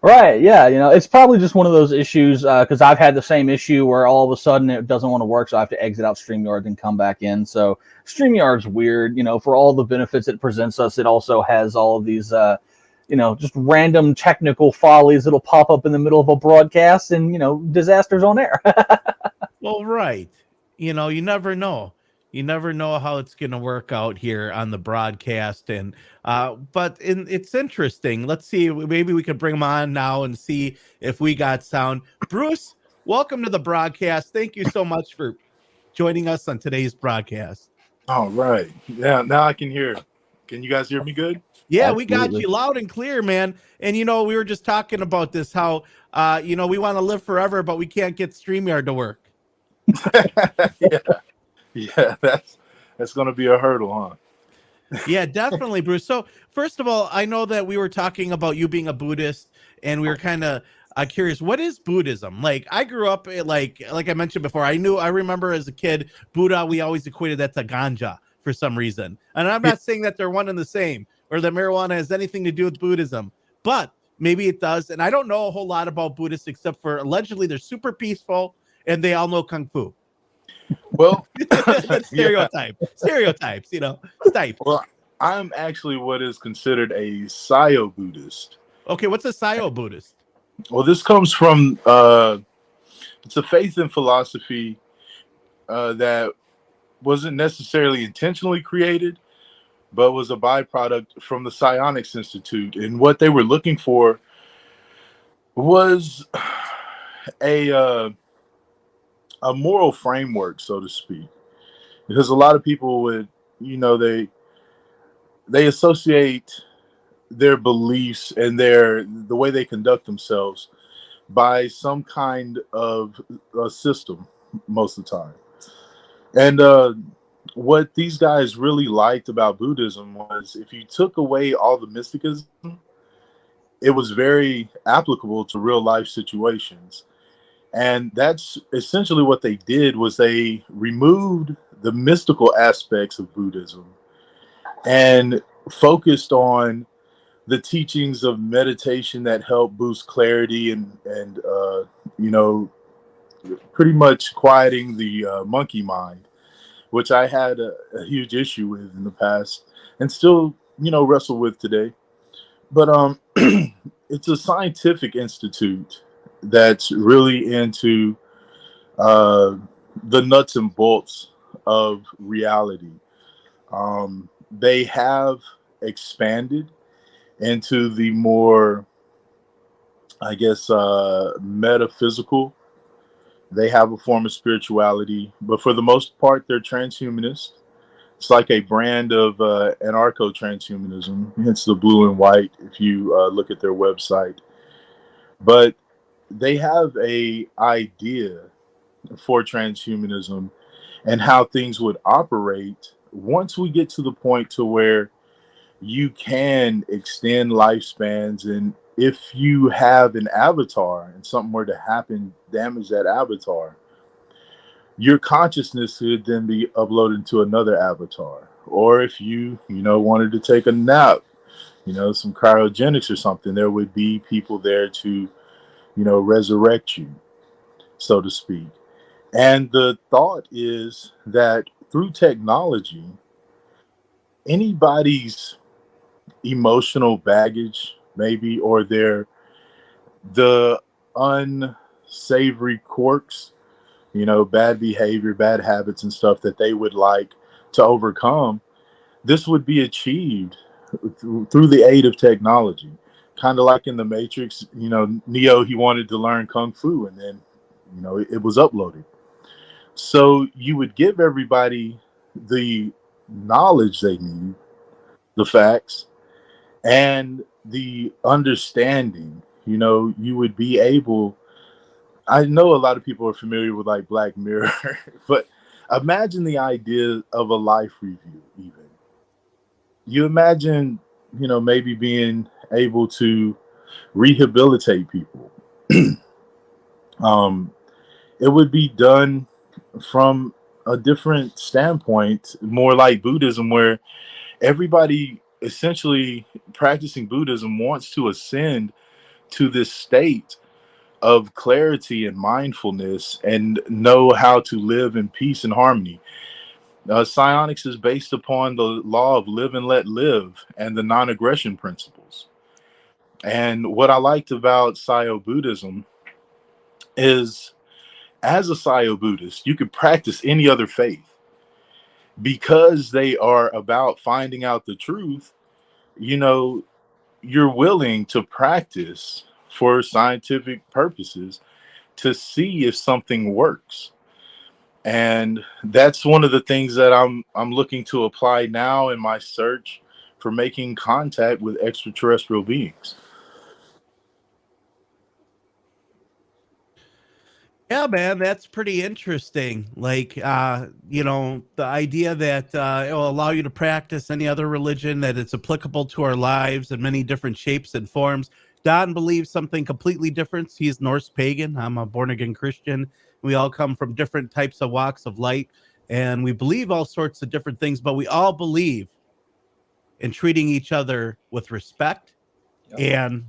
Right. Yeah. It's probably just one of those issues because I've had the same issue where all of a sudden it doesn't want to work. So I have to exit out StreamYard and come back in. So StreamYard's weird, for all the benefits it presents us. It also has all of these, just random technical follies that'll pop up in the middle of a broadcast and, disasters on air. Well, right. You never know. You never know how it's going to work out here on the broadcast. And but it's interesting. Let's see. Maybe we could bring him on now and see if we got sound. Bruce, welcome to the broadcast. Thank you so much for joining us on today's broadcast. All right. Yeah, now I can hear. Can you guys hear me good? Yeah, Absolutely. We got you loud and clear, man. And, we were just talking about this, how, we want to live forever, but we can't get StreamYard to work. Yeah, yeah, that's going to be a hurdle, huh? Yeah, definitely, Bruce. So, first of all, I know that we were talking about you being a Buddhist, and we were kind of curious. What is Buddhism? Like, I grew up like I mentioned before. I remember as a kid, Buddha. We always equated that to ganja for some reason, and I'm not saying that they're one and the same, or that marijuana has anything to do with Buddhism, but maybe it does. And I don't know a whole lot about Buddhists except for allegedly they're super peaceful and they all know kung fu. Well, That's yeah. stereotypes, Stipe. Well, I'm actually what is considered a Scio Buddhist. Okay, what's a Scio Buddhist? Well, this comes from it's a faith and philosophy that wasn't necessarily intentionally created, but was a byproduct from the Psionics Institute. And what they were looking for was a moral framework, so to speak, because a lot of people would, they associate their beliefs and the way they conduct themselves by some kind of a system most of the time. And what these guys really liked about Buddhism was if you took away all the mysticism, it was very applicable to real life situations. And that's essentially what they did was they removed the mystical aspects of Buddhism and focused on the teachings of meditation that help boost clarity and pretty much quieting the monkey mind, which I had a huge issue with in the past and still wrestle with today. But it's a scientific institute that's really into the nuts and bolts of reality. They have expanded into the more, I guess, metaphysical. They have a form of spirituality, but for the most part, they're transhumanist. It's like a brand of anarcho-transhumanism. Hence the blue and white if you look at their website. But they have a idea for transhumanism and how things would operate once we get to the point to where you can extend lifespans. And if you have an avatar and something were to happen, damage that avatar, your consciousness could then be uploaded to another avatar. Or if you wanted to take a nap, some cryogenics or something, there would be people there to, resurrect you, so to speak. And the thought is that through technology, anybody's emotional baggage, maybe, or the unsavory quirks, bad behavior, bad habits and stuff that they would like to overcome, this would be achieved through the aid of technology. Kind of like in the Matrix, Neo, he wanted to learn Kung Fu and then, it was uploaded. So you would give everybody the knowledge they need, the facts, and the understanding. You would be able, I know a lot of people are familiar with like Black Mirror, but imagine the idea of a life review. Even you imagine, maybe being able to rehabilitate people. It would be done from a different standpoint, more like Buddhism, where everybody essentially practicing Buddhism wants to ascend to this state of clarity and mindfulness and know how to live in peace and harmony. Psionics is based upon the law of live and let live and the non-aggression principles. And what I liked about Scio Buddhism is, as a Scio Buddhist, you could practice any other faith because they are about finding out the truth. You're willing to practice for scientific purposes to see if something works. And that's one of the things that I'm looking to apply now in my search for making contact with extraterrestrial beings. Yeah, man, that's pretty interesting. Like, the idea that it will allow you to practice any other religion, that it's applicable to our lives in many different shapes and forms. Don believes something completely different. He's Norse pagan. I'm a born again Christian. We all come from different types of walks of light, and we believe all sorts of different things, but we all believe in treating each other with respect. Yep. And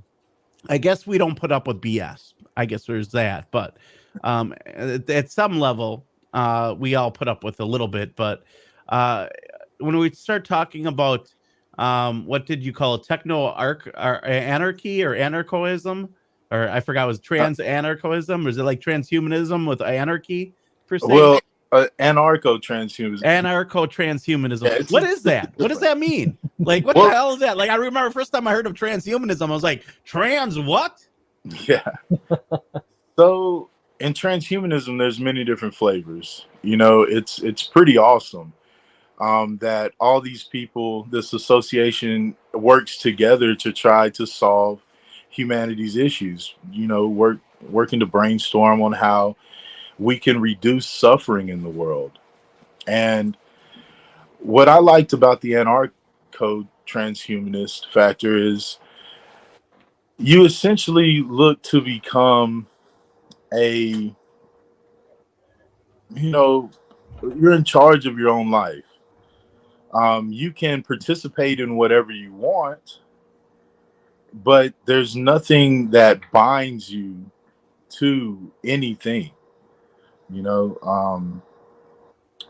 I guess we don't put up with BS. I guess there's that, but at some level, we all put up with a little bit. But when we start talking about what did you call it, anarchy or anarchoism, or I forgot, was trans anarchoism, or is it like transhumanism with anarchy per se? Well, anarcho-transhumanism. Anarcho-transhumanism. Yeah, What is that? What does that mean? Like, what Well- the hell is that? Like, I remember first time I heard of transhumanism, I was like, trans what? Yeah. So in transhumanism, there's many different flavors. It's pretty awesome that all these people, this association, works together to try to solve humanity's issues. Working to brainstorm on how we can reduce suffering in the world. And what I liked about the anarcho-transhumanist factor is you essentially look to become you're in charge of your own life. You can participate in whatever you want, but there's nothing that binds you to anything,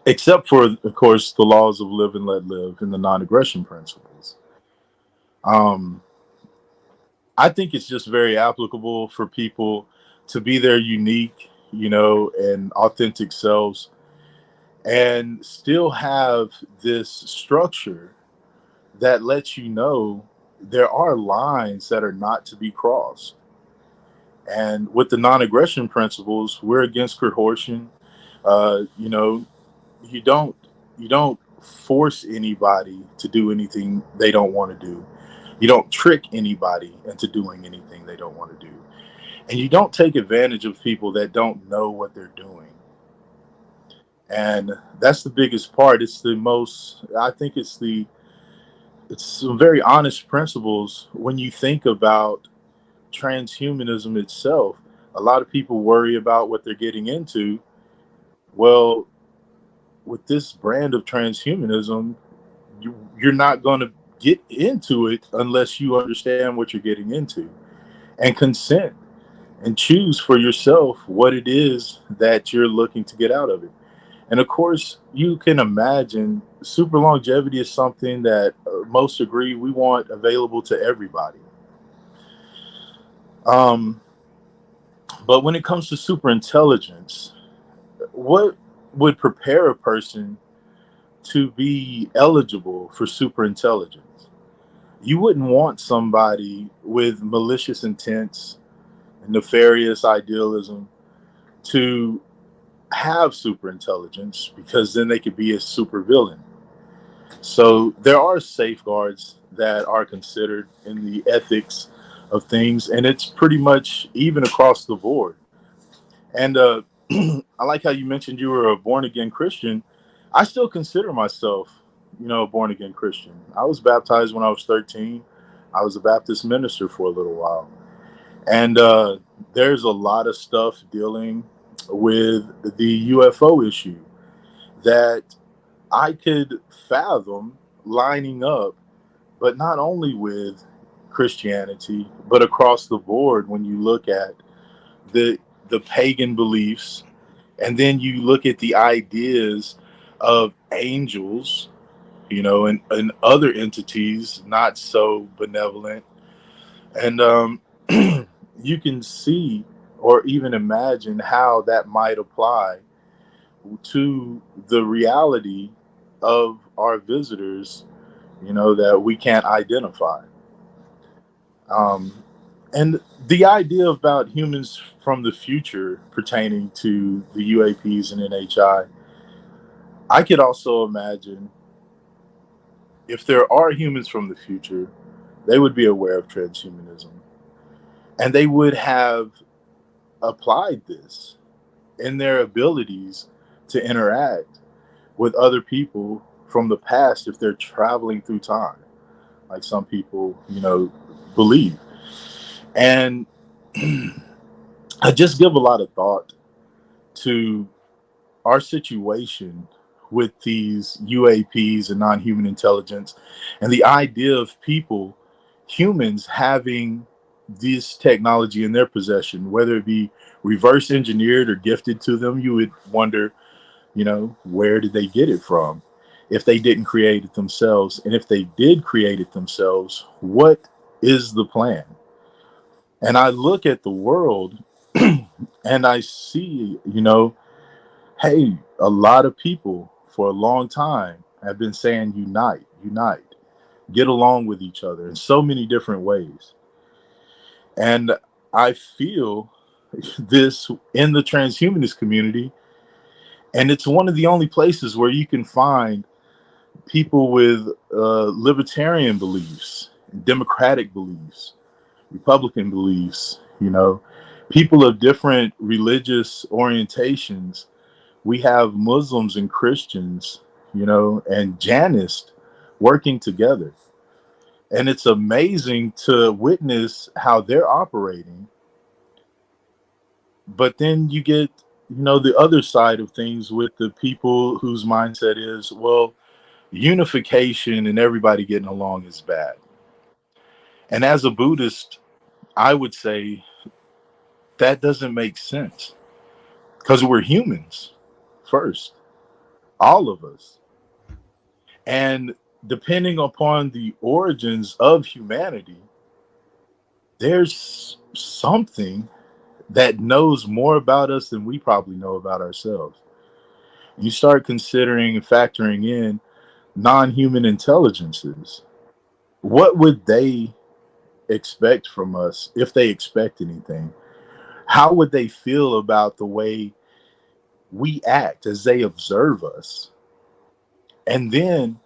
except for, of course, the laws of live and let live and the non-aggression principles. I think it's just very applicable for people to be their unique, and authentic selves, and still have this structure that lets you know there are lines that are not to be crossed. And with the non-aggression principles, we're against coercion. You don't force anybody to do anything they don't want to do. You don't trick anybody into doing anything they don't want to do. And you don't take advantage of people that don't know what they're doing. And that's the biggest part. I think it's some very honest principles. When you think about transhumanism itself, a lot of people worry about what they're getting into. Well, with this brand of transhumanism, you're not going to get into it unless you understand what you're getting into and consent and choose for yourself what it is that you're looking to get out of it. And of course, you can imagine super longevity is something that most agree we want available to everybody. But when it comes to super intelligence, what would prepare a person to be eligible for super intelligence? You wouldn't want somebody with malicious intents and nefarious idealism to have super intelligence, because then they could be a super villain. So there are safeguards that are considered in the ethics of things, and it's pretty much even across the board. And I like how you mentioned you were a born again Christian. I still consider myself, a born again Christian. I was baptized when I was 13. I was a Baptist minister for a little while. And there's a lot of stuff dealing with the UFO issue that I could fathom lining up, but not only with Christianity, but across the board. When you look at the pagan beliefs, and then you look at the ideas of angels, and other entities not so benevolent, and you can see or even imagine how that might apply to the reality of our visitors, that we can't identify. And the idea about humans from the future pertaining to the UAPs and NHI, I could also imagine if there are humans from the future, they would be aware of transhumanism, and they would have applied this in their abilities to interact with other people from the past if they're traveling through time, like some people, believe. And I just give a lot of thought to our situation with these UAPs and non-human intelligence, and the idea of people, humans, having this technology in their possession, whether it be reverse engineered or gifted to them. You would wonder, where did they get it from if they didn't create it themselves? And if they did create it themselves, what is the plan? And I look at the world and I see, hey, a lot of people for a long time have been saying unite, unite, get along with each other in so many different ways. And I feel this in the transhumanist community. And it's one of the only places where you can find people with libertarian beliefs, democratic beliefs, Republican beliefs, people of different religious orientations. We have Muslims and Christians, and Janists working together. And it's amazing to witness how they're operating. But then you get, the other side of things with the people whose mindset is, well, unification and everybody getting along is bad. And as a Buddhist, I would say that doesn't make sense, because we're humans first, all of us. And depending upon the origins of humanity, there's something that knows more about us than we probably know about ourselves. You start considering and factoring in non-human intelligences. What would they expect from us, if they expect anything? How would they feel about the way we act as they observe us? And then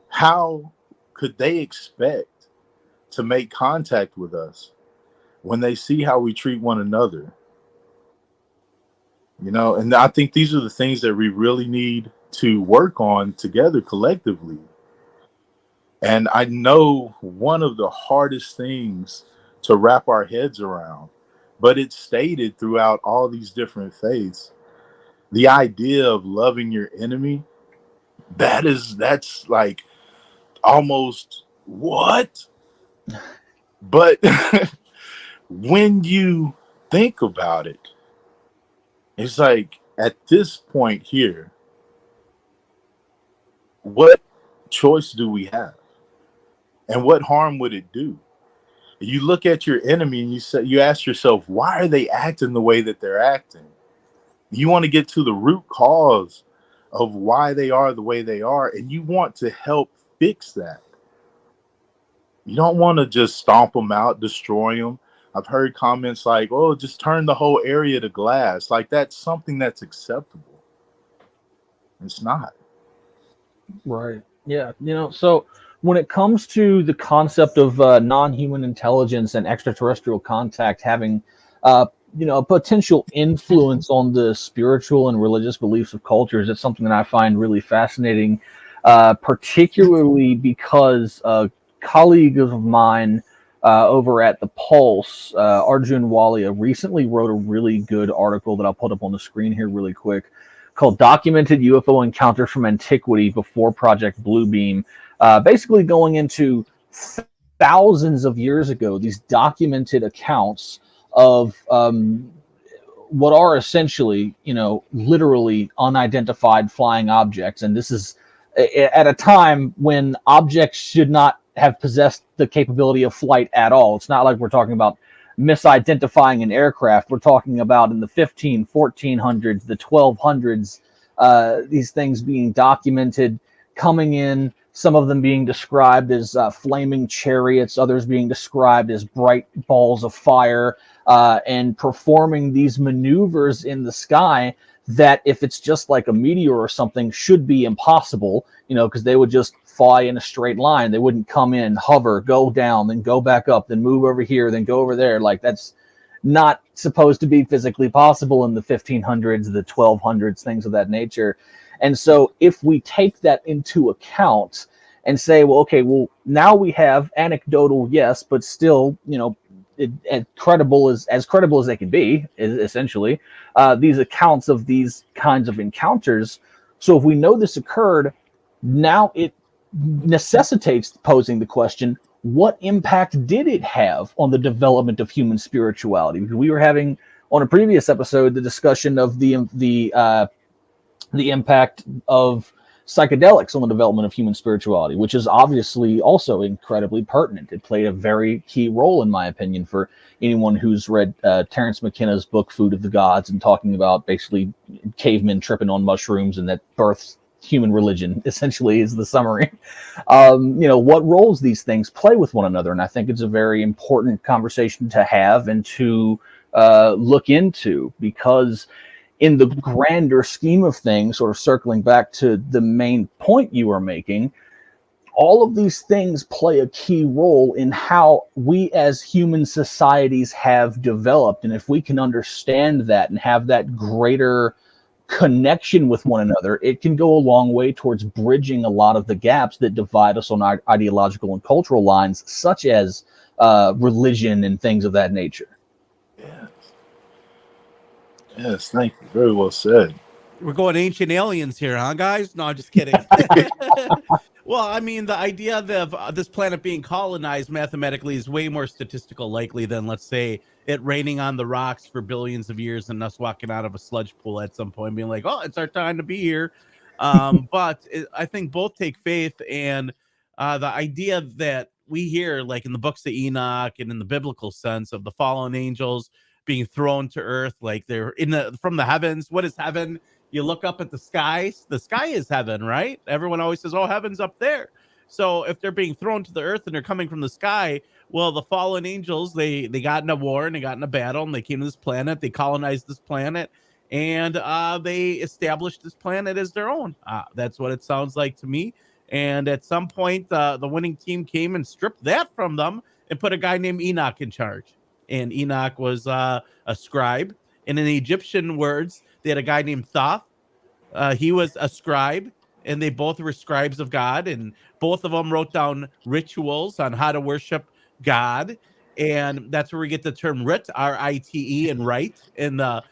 how could they expect to make contact with us when they see how we treat one another? And I think these are the things that we really need to work on together collectively. And I know one of the hardest things to wrap our heads around, but it's stated throughout all these different faiths, the idea of loving your enemy, that's like almost what? But when you think about it, it's like, at this point here, what choice do we have? And what harm would it do? You look at your enemy and you ask yourself, why are they acting the way that they're acting? You want to get to the root cause of why they are the way they are, and you want to help fix that. You don't want to just stomp them out, destroy them. I've heard comments like, oh, just turn the whole area to glass. Like, that's something that's acceptable. It's not. Right. Yeah. So when it comes to the concept of non-human intelligence and extraterrestrial contact having, a potential influence on the spiritual and religious beliefs of cultures, it's something that I find really fascinating, particularly because a colleague of mine over at the Pulse, Arjun Walia, recently wrote a really good article that I'll put up on the screen here really quick, called Documented UFO Encounters from Antiquity Before Project Bluebeam, basically going into thousands of years ago, these documented accounts of what are essentially, literally unidentified flying objects. And this is at a time when objects should not have possessed the capability of flight at all. It's not like we're talking about misidentifying an aircraft. We're talking about in the 1400s, the 1200s, these things being documented, coming in, some of them being described as flaming chariots, others being described as bright balls of fire, and performing these maneuvers in the sky that, if it's just like a meteor or something, should be impossible, because they would just fly in a straight line. They wouldn't come in, hover, go down, then go back up, then move over here, then go over there. Like, that's not supposed to be physically possible in the 1500s, the 1200s, things of that nature. And so if we take that into account and say, well, okay, well, now we have anecdotal, yes, but still, as credible as they can be, essentially, these accounts of these kinds of encounters. So if we know this occurred, now it necessitates posing the question, what impact did it have on the development of human spirituality? Because we were having on a previous episode the discussion of the impact of psychedelics on the development of human spirituality, which is obviously also incredibly pertinent. It played a very key role, in my opinion, for anyone who's read Terence McKenna's book Food of the Gods, and talking about basically cavemen tripping on mushrooms and that births human religion, essentially, is the summary. What roles these things play with one another. And I think it's a very important conversation to have and to look into, because in the grander scheme of things, sort of circling back to the main point you were making, all of these things play a key role in how we as human societies have developed. And if we can understand that and have that greater connection with one another, it can go a long way towards bridging a lot of the gaps that divide us on our ideological and cultural lines, such as religion and things of that nature. Yes, thank you. Very well said. We're going ancient aliens here, huh, guys? No, I'm just kidding. Well, I mean, the idea of this planet being colonized mathematically is way more statistical likely than, let's say, it raining on the rocks for billions of years and us walking out of a sludge pool at some point being like, oh, it's our time to be here. I think both take faith, and the idea that we hear, like in the books of Enoch and in the biblical sense of the fallen angels being thrown to earth, like they're from the heavens. What is heaven? You look up at the skies. The sky is heaven, right? Everyone always says, oh, heaven's up there. So if they're being thrown to the earth and they're coming from the sky, well, the fallen angels, they got in a war and they got in a battle and they came to this planet. They colonized this planet, and they established this planet as their own. That's what it sounds like to me. And at some point, the winning team came and stripped that from them and put a guy named Enoch in charge. And Enoch was a scribe. And in the Egyptian words, they had a guy named Thoth. He was a scribe, and they both were scribes of God. And both of them wrote down rituals on how to worship God. And that's where we get the term rit, R-I-T-E, and right, in the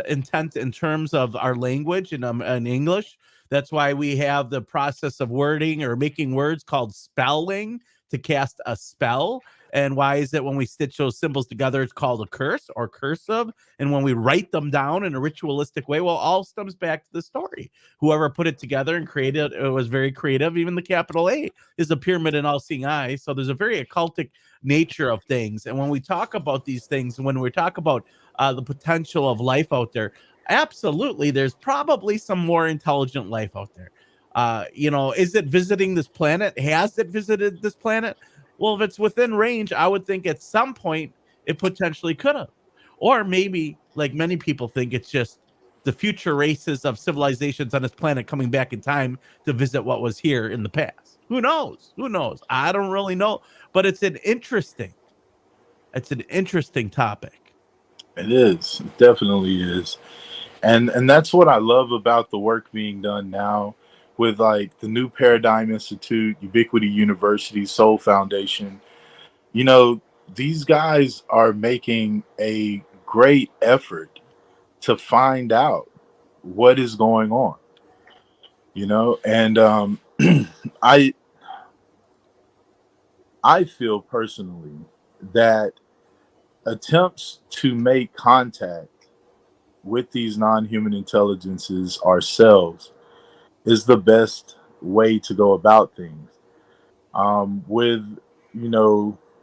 intent in terms of our language in English. That's why we have the process of wording or making words called spelling to cast a spell. And why is it when we stitch those symbols together, it's called a curse or cursive? And when we write them down in a ritualistic way, well, all stems back to the story. Whoever put it together and created it was very creative. Even the capital A is a pyramid in all-seeing eye. So there's a very occultic nature of things. And when we talk about these things, when we talk about the potential of life out there, absolutely, there's probably some more intelligent life out there. Is it visiting this planet? Has it visited this planet? Well, if it's within range, I would think at some point it potentially could have. Or maybe, like many people think, it's just the future races of civilizations on this planet coming back in time to visit what was here in the past. Who knows? Who knows? I don't really know. But it's an interesting topic. It is. It definitely is. And that's what I love about the work being done now with like the New Paradigm Institute, Ubiquity University, Soul Foundation. These guys are making a great effort to find out what is going on. And I feel personally that attempts to make contact with these non-human intelligences ourselves is the best way to go about things. With,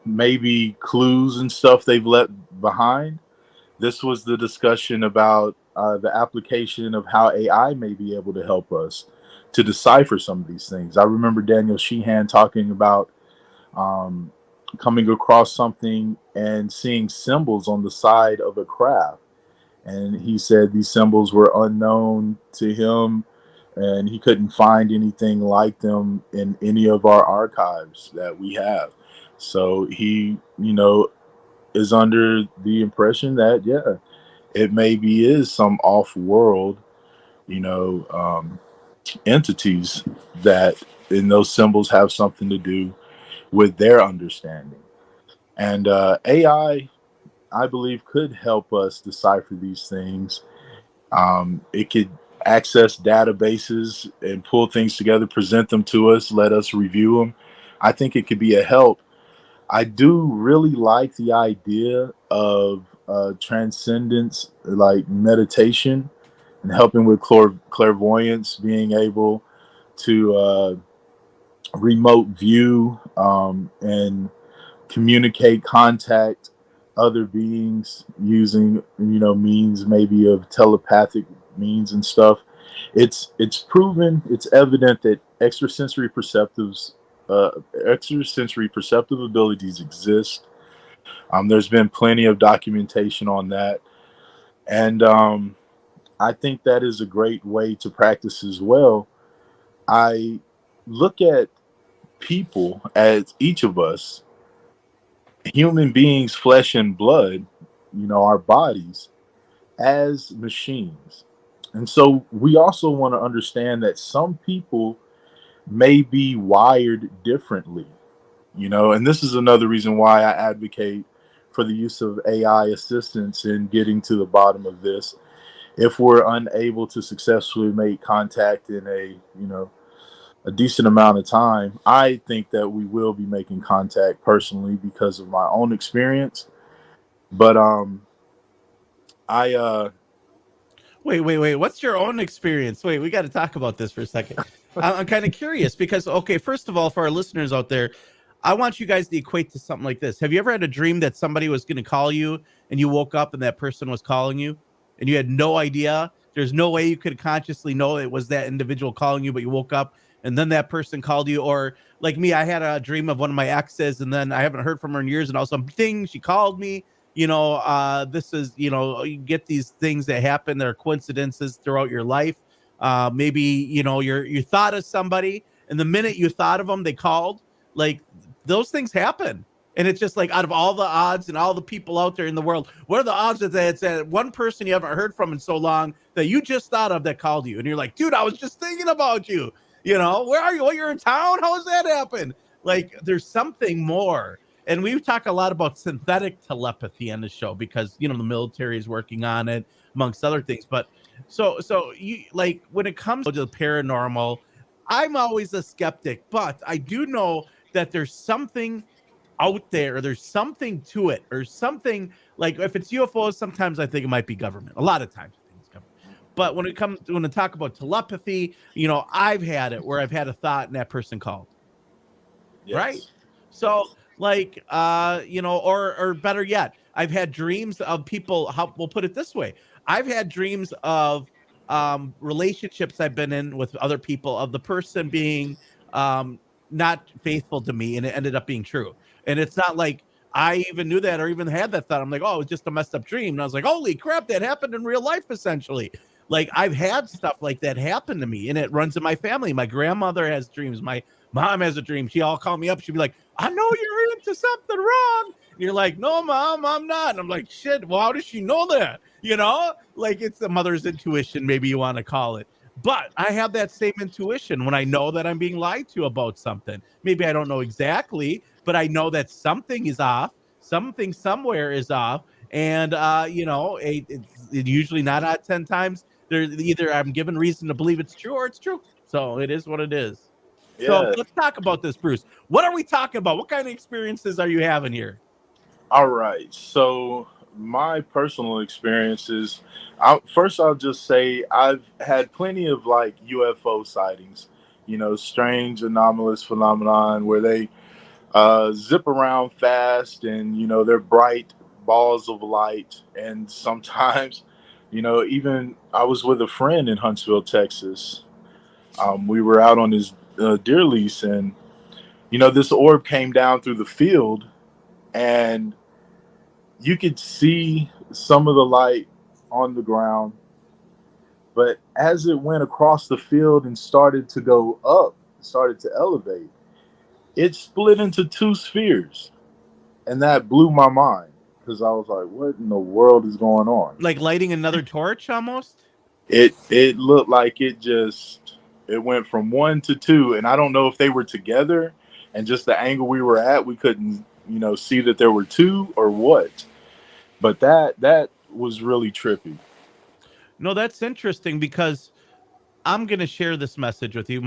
maybe clues and stuff they've left behind. This was the discussion about the application of how AI may be able to help us to decipher some of these things. I remember Daniel Sheehan talking about coming across something and seeing symbols on the side of a craft. And he said these symbols were unknown to him, and he couldn't find anything like them in any of our archives that we have. So he, is under the impression that, yeah, it maybe is some off-world, you know, entities that, and those symbols have something to do with their understanding. And I believe, could help us decipher these things. It could access databases and pull things together, present them to us, let us review them. I think it could be a help. I do really like the idea of transcendence, like meditation, and helping with clairvoyance, being able to remote view and communicate, contact other beings using, means maybe of telepathic means and stuff. It's proven, it's evident that extrasensory perceptive abilities exist. There's been plenty of documentation on that, and I think that is a great way to practice as well. I look at people as each of us, human beings, flesh and blood, our bodies, as machines. And so we also want to understand that some people may be wired differently, and this is another reason why I advocate for the use of AI assistance in getting to the bottom of this. If we're unable to successfully make contact in a decent amount of time, I think that we will be making contact personally because of my own experience. But I Wait. What's your own experience? Wait, we got to talk about this for a second. I'm kind of curious because, okay, first of all, for our listeners out there, I want you guys to equate to something like this. Have you ever had a dream that somebody was going to call you and you woke up and that person was calling you and you had no idea? There's no way you could consciously know it was that individual calling you, but you woke up and then that person called you. Or like me, I had a dream of one of my exes and then I haven't heard from her in years and all of a sudden, ding, she called me. This is, you get these things that happen. There are coincidences throughout your life. Maybe, you thought of somebody and the minute you thought of them, they called. Like those things happen. And it's just like out of all the odds and all the people out there in the world, what are the odds that it's that one person you haven't heard from in so long that you just thought of that called you? And you're like, dude, I was just thinking about you. Where are you? Oh, you're in town? How does that happen? Like there's something more. And we talk a lot about synthetic telepathy on the show because, the military is working on it, amongst other things. But so you like when it comes to the paranormal, I'm always a skeptic, but I do know that there's something out there, there's something to it, or something like if it's UFOs, sometimes I think it might be government. A lot of times I think it's government. But when I talk about telepathy, I've had it where I've had a thought and that person called. yes. Right? So like or better yet, I've had dreams of people. We'll put it this way: I've had dreams of relationships I've been in with other people, of the person being not faithful to me, and it ended up being true. And it's not like I even knew that or even had that thought. I'm like, oh, it was just a messed up dream. And I was like, holy crap, that happened in real life, essentially. Like I've had stuff like that happen to me, and it runs in my family. My grandmother has dreams. My mom has a dream. She all call me up. She'd be like, I know you're into something wrong. And you're like, no, mom, I'm not. And I'm like, shit, well, how does she know that? Like it's the mother's intuition, maybe you want to call it. But I have that same intuition when I know that I'm being lied to about something. Maybe I don't know exactly, but I know that something is off. Something somewhere is off. And, it's usually 9 out of 10 times. Either I'm given reason to believe it's true or it's true. So it is what it is. So Yeah. let's talk about this, Bruce. What are we talking about? What kind of experiences are you having here? All right. So my personal experiences. First, I'll just say I've had plenty of like UFO sightings. Strange anomalous phenomenon where they zip around fast and they're bright balls of light. And sometimes, even I was with a friend in Huntsville, Texas. We were out on his deer lease, and this orb came down through the field, and you could see some of the light on the ground, but as it went across the field and started to go up, started to elevate, it split into two spheres, and that blew my mind because I was like, what in the world is going on? Like lighting another torch almost? It looked like it went from 1 to 2, and I don't know if they were together and just the angle we were at, we couldn't, see that there were 2 or what. But that was really trippy. No, that's interesting because I'm going to share this message with you.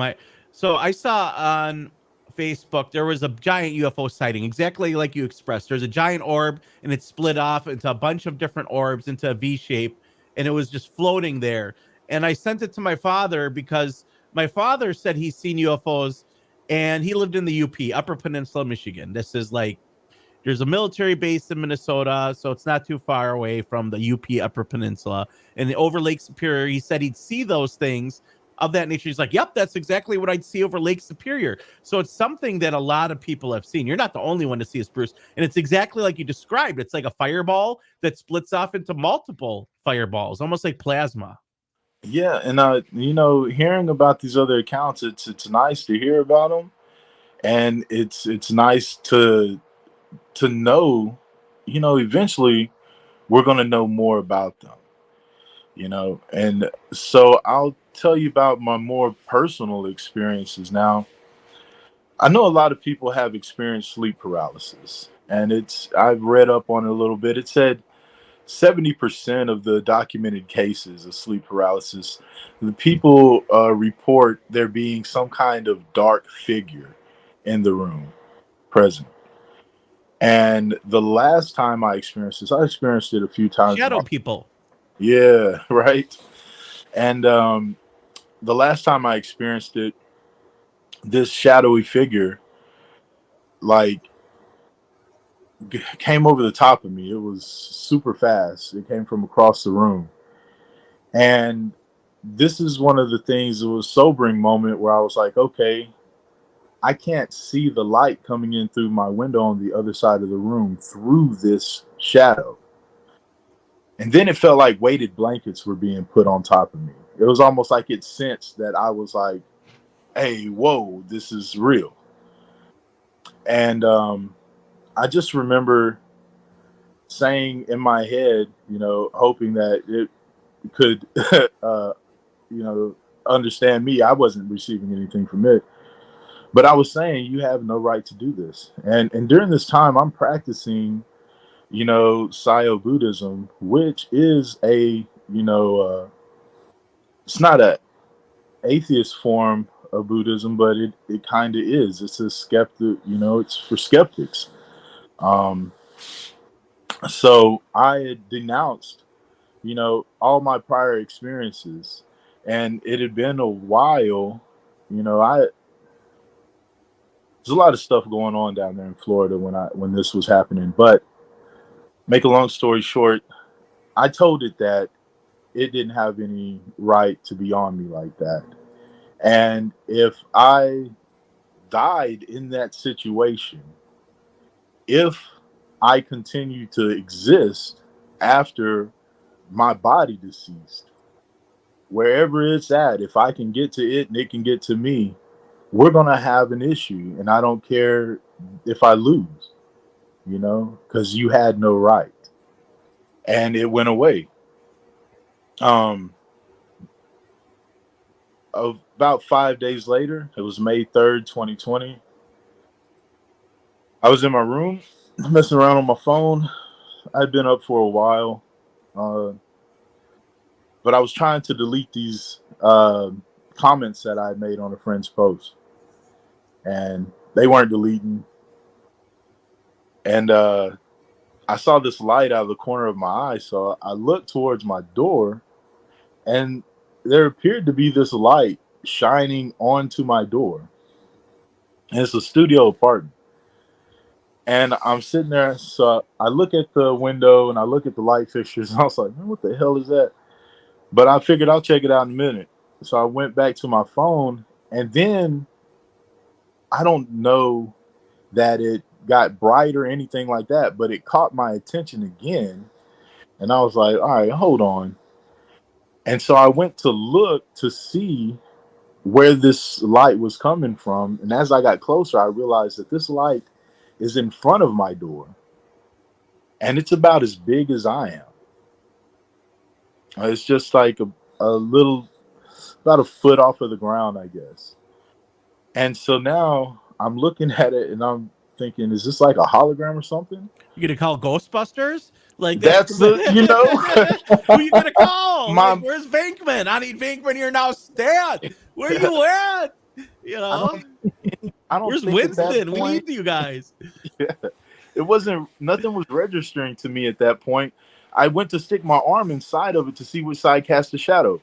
So I saw on Facebook there was a giant UFO sighting, exactly like you expressed. There's a giant orb, and it split off into a bunch of different orbs into a V shape, and it was just floating there. And I sent it to my father because my father said he's seen UFOs, and he lived in the UP, Upper Peninsula, Michigan. This is like there's a military base in Minnesota, so it's not too far away from the UP Upper Peninsula. And over Lake Superior, he said he'd see those things of that nature. He's like, yep, that's exactly what I'd see over Lake Superior. So it's something that a lot of people have seen. You're not the only one to see this, Bruce. And it's exactly like you described. It's like a fireball that splits off into multiple fireballs, almost like plasma. Yeah, and hearing about these other accounts, it's nice to hear about them, and it's nice to know, eventually we're going to know more about them, and so I'll tell you about my more personal experiences. Now, I know a lot of people have experienced sleep paralysis, and I've read up on it a little bit. It said 70% of the documented cases of sleep paralysis, the people report there being some kind of dark figure in the room present. And the last time I experienced this, I experienced it a few times. Shadow people. Yeah, right. And the last time I experienced it, this shadowy figure, like, came over the top of me. It was super fast. It came from across the room. And this is one of the things, it was a sobering moment where I was like, okay, I can't see the light coming in through my window on the other side of the room through this shadow. And then it felt like weighted blankets were being put on top of me. It was almost like it sensed that I was like, hey, whoa, this is real. And I just remember saying in my head, hoping that it could, understand me. I wasn't receiving anything from it. But I was saying, you have no right to do this. And during this time, I'm practicing, Sio Buddhism, which is it's not a atheist form of Buddhism, but it kind of is. It's a skeptic, it's for skeptics. So I had denounced, all my prior experiences, and it had been a while, there's a lot of stuff going on down there in Florida when this was happening. But make a long story short, I told it that it didn't have any right to be on me like that. And if I died in that situation, if I continue to exist after my body deceased, wherever it's at, if I can get to it and it can get to me, we're going to have an issue. And I don't care if I lose, because you had no right. And it went away. About 5 days later, it was May 3rd, 2020. I was in my room messing around on my phone. I'd been up for a while, but I was trying to delete these comments that I made on a friend's post, and they weren't deleting. And I saw this light out of the corner of my eye, so I looked towards my door, and there appeared to be this light shining onto my door. And it's a studio apartment. And I'm sitting there, so I look at the window and I look at the light fixtures, and I was like, man, what the hell is that? But I figured I'll check it out in a minute. So I went back to my phone, and then I don't know that it got bright or anything like that, but it caught my attention again. And I was like, all right, hold on. And so I went to look to see where this light was coming from. And as I got closer, I realized that this light is in front of my door. and it's about as big as I am. It's just like a little, about a foot off of the ground, I guess. And so now I'm looking at it and I'm thinking, is this like a hologram or something? You gonna call Ghostbusters? Like That's the, you know, who you gonna call? my, Like, where's Venkman? I need Venkman here now, Stat. Where you at? You know, I don't where's think at that Winston? We point, need you guys. it wasn't, nothing was registering to me at that point. I went to stick my arm inside of it to see which side cast the shadow.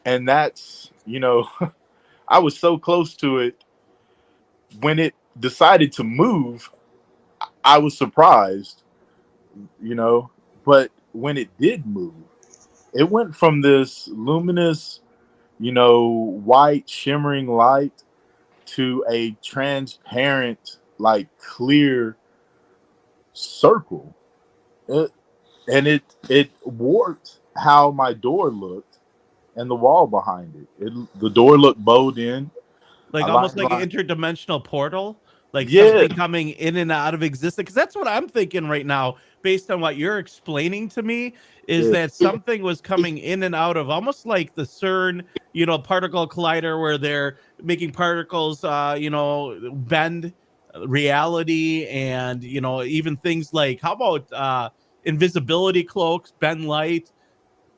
And that's, you know, I was so close to it. When it decided to move, I was surprised, you know, but when it did move, it went from this luminous, you know, white shimmering light to a transparent, like clear circle. It warped how my door looked and the wall behind it. The door looked bowed in. Like almost like an interdimensional portal, like Yeah. something coming in and out of existence. Because that's what I'm thinking right now, based on what you're explaining to me, is that something was coming in and out of almost like the CERN, you know, particle collider, where they're making particles, you know, bend reality, and you know, even things like how about invisibility cloaks bend light.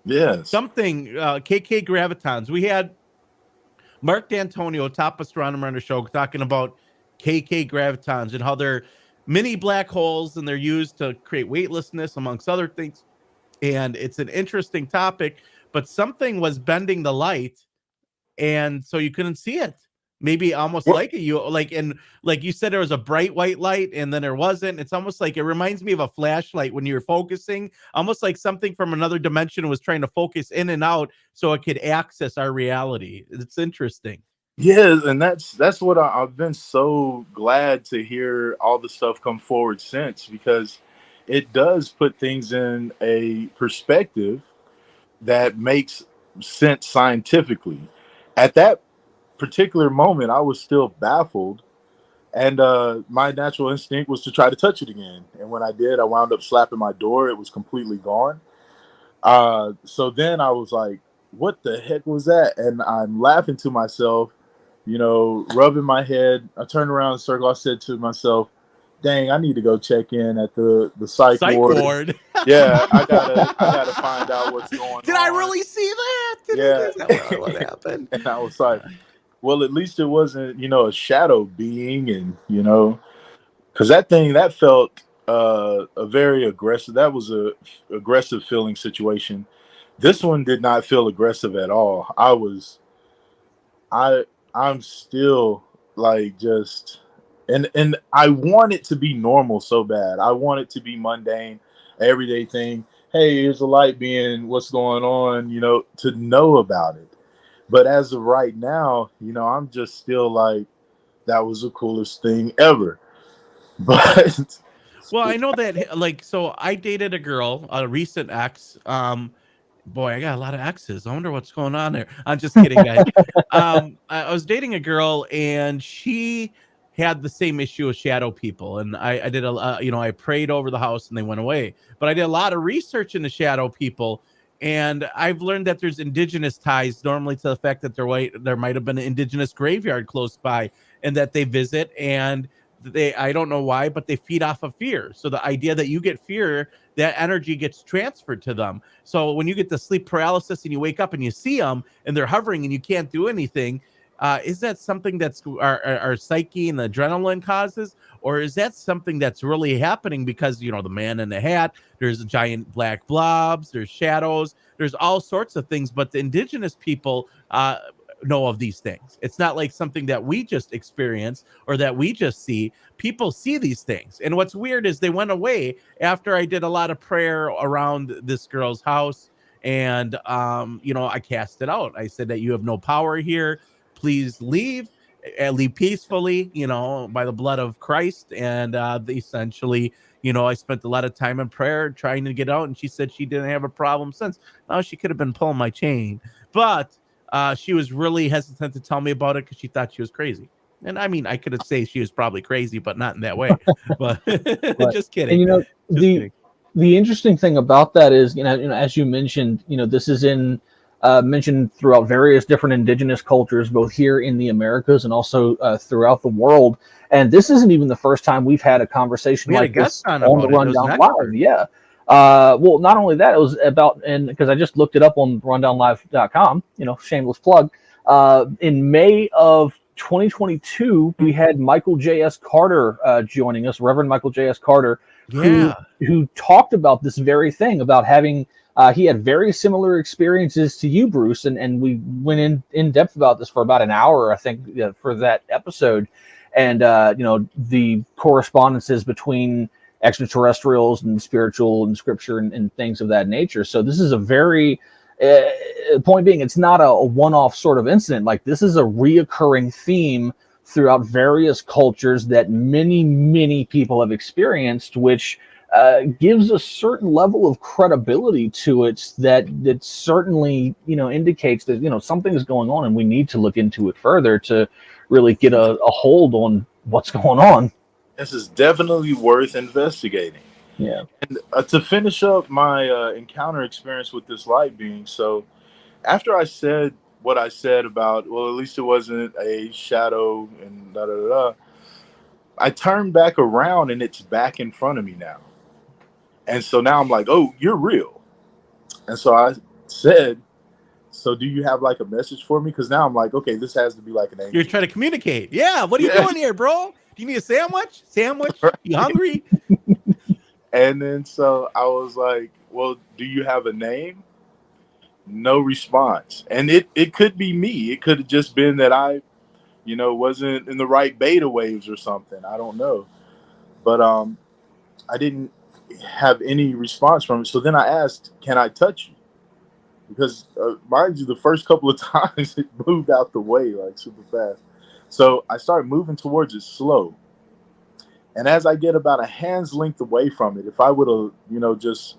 Yes. Something KK gravitons. We had Mark D'Antonio, top astronomer on the show, talking about KK gravitons and how they're mini black holes and they're used to create weightlessness, amongst other things. And it's an interesting topic, but something was bending the light, and so you couldn't see it. Maybe almost like like you said, there was a bright white light and then there wasn't. It's almost like, it reminds me of a flashlight when you're focusing, almost like something from another dimension was trying to focus in and out so it could access our reality. It's interesting. Yeah, and that's what I've been so glad to hear all the stuff come forward since, because it does put things in a perspective that makes sense scientifically. At that particular moment, I was still baffled, and my natural instinct was to try to touch it again. And when I did, I wound up slapping my door. It was completely gone. So then I was like, "What the heck was that?" And I'm laughing to myself, you know, rubbing my head. I turned around in a circle. I said to myself, "Dang, I need to go check in at the psych ward." Yeah, I gotta find out what's going on. Did I really see that? Yeah. Is that what happened? And I was like, well, at least it wasn't, you know, a shadow being, and you know, because that thing that felt a very aggressive. That was a aggressive feeling situation. This one did not feel aggressive at all. I'm still like just, and I want it to be normal so bad. I want it to be mundane, everyday thing. Hey, here's a light being, what's going on, you know, to know about it. But as of right now, you know, I'm just still like, that was the coolest thing ever. But well, I know that, like, so I dated a girl, a recent ex. Boy, I got a lot of exes. I wonder what's going on there. I'm just kidding, guys. I was dating a girl, and she had the same issue with shadow people, and I did you know, I prayed over the house and they went away. But I did a lot of research into shadow people, and I've learned that there's indigenous ties, normally to the fact that there might have been an indigenous graveyard close by, and that they visit, and I don't know why, but they feed off of fear. So the idea that you get fear, that energy gets transferred to them. So when you get the sleep paralysis and you wake up and you see them and they're hovering and you can't do anything, is that something that's our psyche and the adrenaline causes? Or is that something that's really happening because, you know, the man in the hat, there's giant black blobs, there's shadows, there's all sorts of things, but the indigenous people know of these things. It's not like something that we just experience or that we just see. People see these things. And what's weird is they went away after I did a lot of prayer around this girl's house. And, you know, I cast it out. I said that you have no power here. Please leave peacefully, you know, by the blood of Christ. And essentially, you know, I spent a lot of time in prayer trying to get out. And she said she didn't have a problem since. Now she could have been pulling my chain. But she was really hesitant to tell me about it because she thought she was crazy. And I mean, I could say she was probably crazy, but not in that way. But just kidding. And you know, kidding. The interesting thing about that is, as you mentioned, this is mentioned throughout various different indigenous cultures, both here in the Americas and also throughout the world. And this isn't even the first time we've had a conversation like this on the Rundown Live. Yeah. Well, not only that, it was about, and because I just looked it up on rundownlive.com, shameless plug. In May of 2022, we had Michael J.S. Carter joining us, Reverend Michael J.S. Carter, who talked about this very thing, about having, he had very similar experiences to you, Bruce, and we went in depth about this for about an hour, I think, for that episode. And, the correspondences between extraterrestrials and spiritual and scripture and things of that nature. So this is a very, point being, it's not a one-off sort of incident. Like, this is a reoccurring theme throughout various cultures that many, many people have experienced, which gives a certain level of credibility to it that certainly, indicates that, something is going on and we need to look into it further to really get a hold on what's going on. This is definitely worth investigating. Yeah. And to finish up my encounter experience with this light being, so after I said what I said about, well, at least it wasn't a shadow and da da da da, I turned back around and it's back in front of me now. And so now I'm like, oh, you're real. And so I said, so do you have like a message for me? Because now I'm like, okay, this has to be like an angel. You're trying to communicate. Yeah. What are you doing here, bro? Do you need a sandwich? You hungry? And then so I was like, well, do you have a name? No response. And it could be me. It could have just been that I, wasn't in the right beta waves or something. I don't know. But I didn't have any response from it. So then I asked, can I touch you? Because mind you, the first couple of times it moved out the way like super fast. So I started moving towards it slow. And as I get about a hand's length away from it, if I would have, just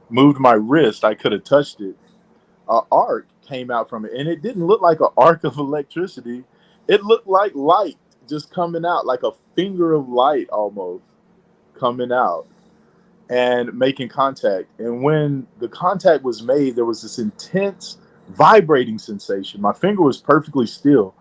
moved my wrist, I could have touched it. An arc came out from it. And it didn't look like an arc of electricity. It looked like light just coming out, like a finger of light almost coming out and making contact. And when the contact was made, there was this intense vibrating sensation. My finger was perfectly still,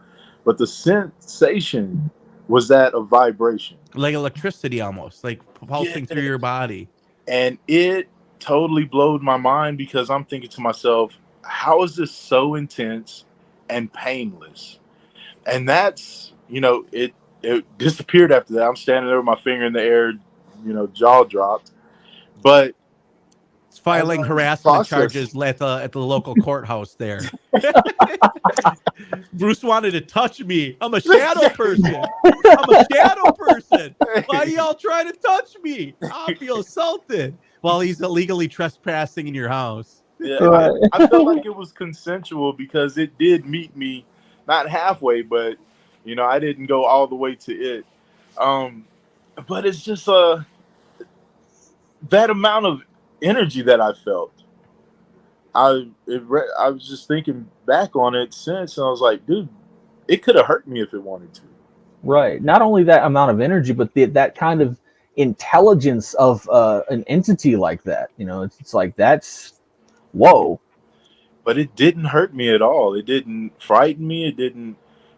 but the sensation was that of vibration. Like electricity almost, like pulsing through your body. And it totally blowed my mind because I'm thinking to myself, how is this so intense and painless? And that's, it disappeared after that. I'm standing there with my finger in the air, jaw dropped. But it's filing harassment charges at the local courthouse there. Bruce wanted to touch me. I'm a shadow person. Why are y'all trying to touch me? I feel assaulted while he's illegally trespassing in your house. Yeah, I felt like it was consensual because it did meet me, not halfway, but I didn't go all the way to it. But it's just that amount of energy that I felt. I was just thinking back on it since, and I was like, dude, it could have hurt me if it wanted to. Right. Not only that amount of energy, but that kind of intelligence of an entity like that. It's like, that's whoa. But it didn't hurt me at all. It didn't frighten me.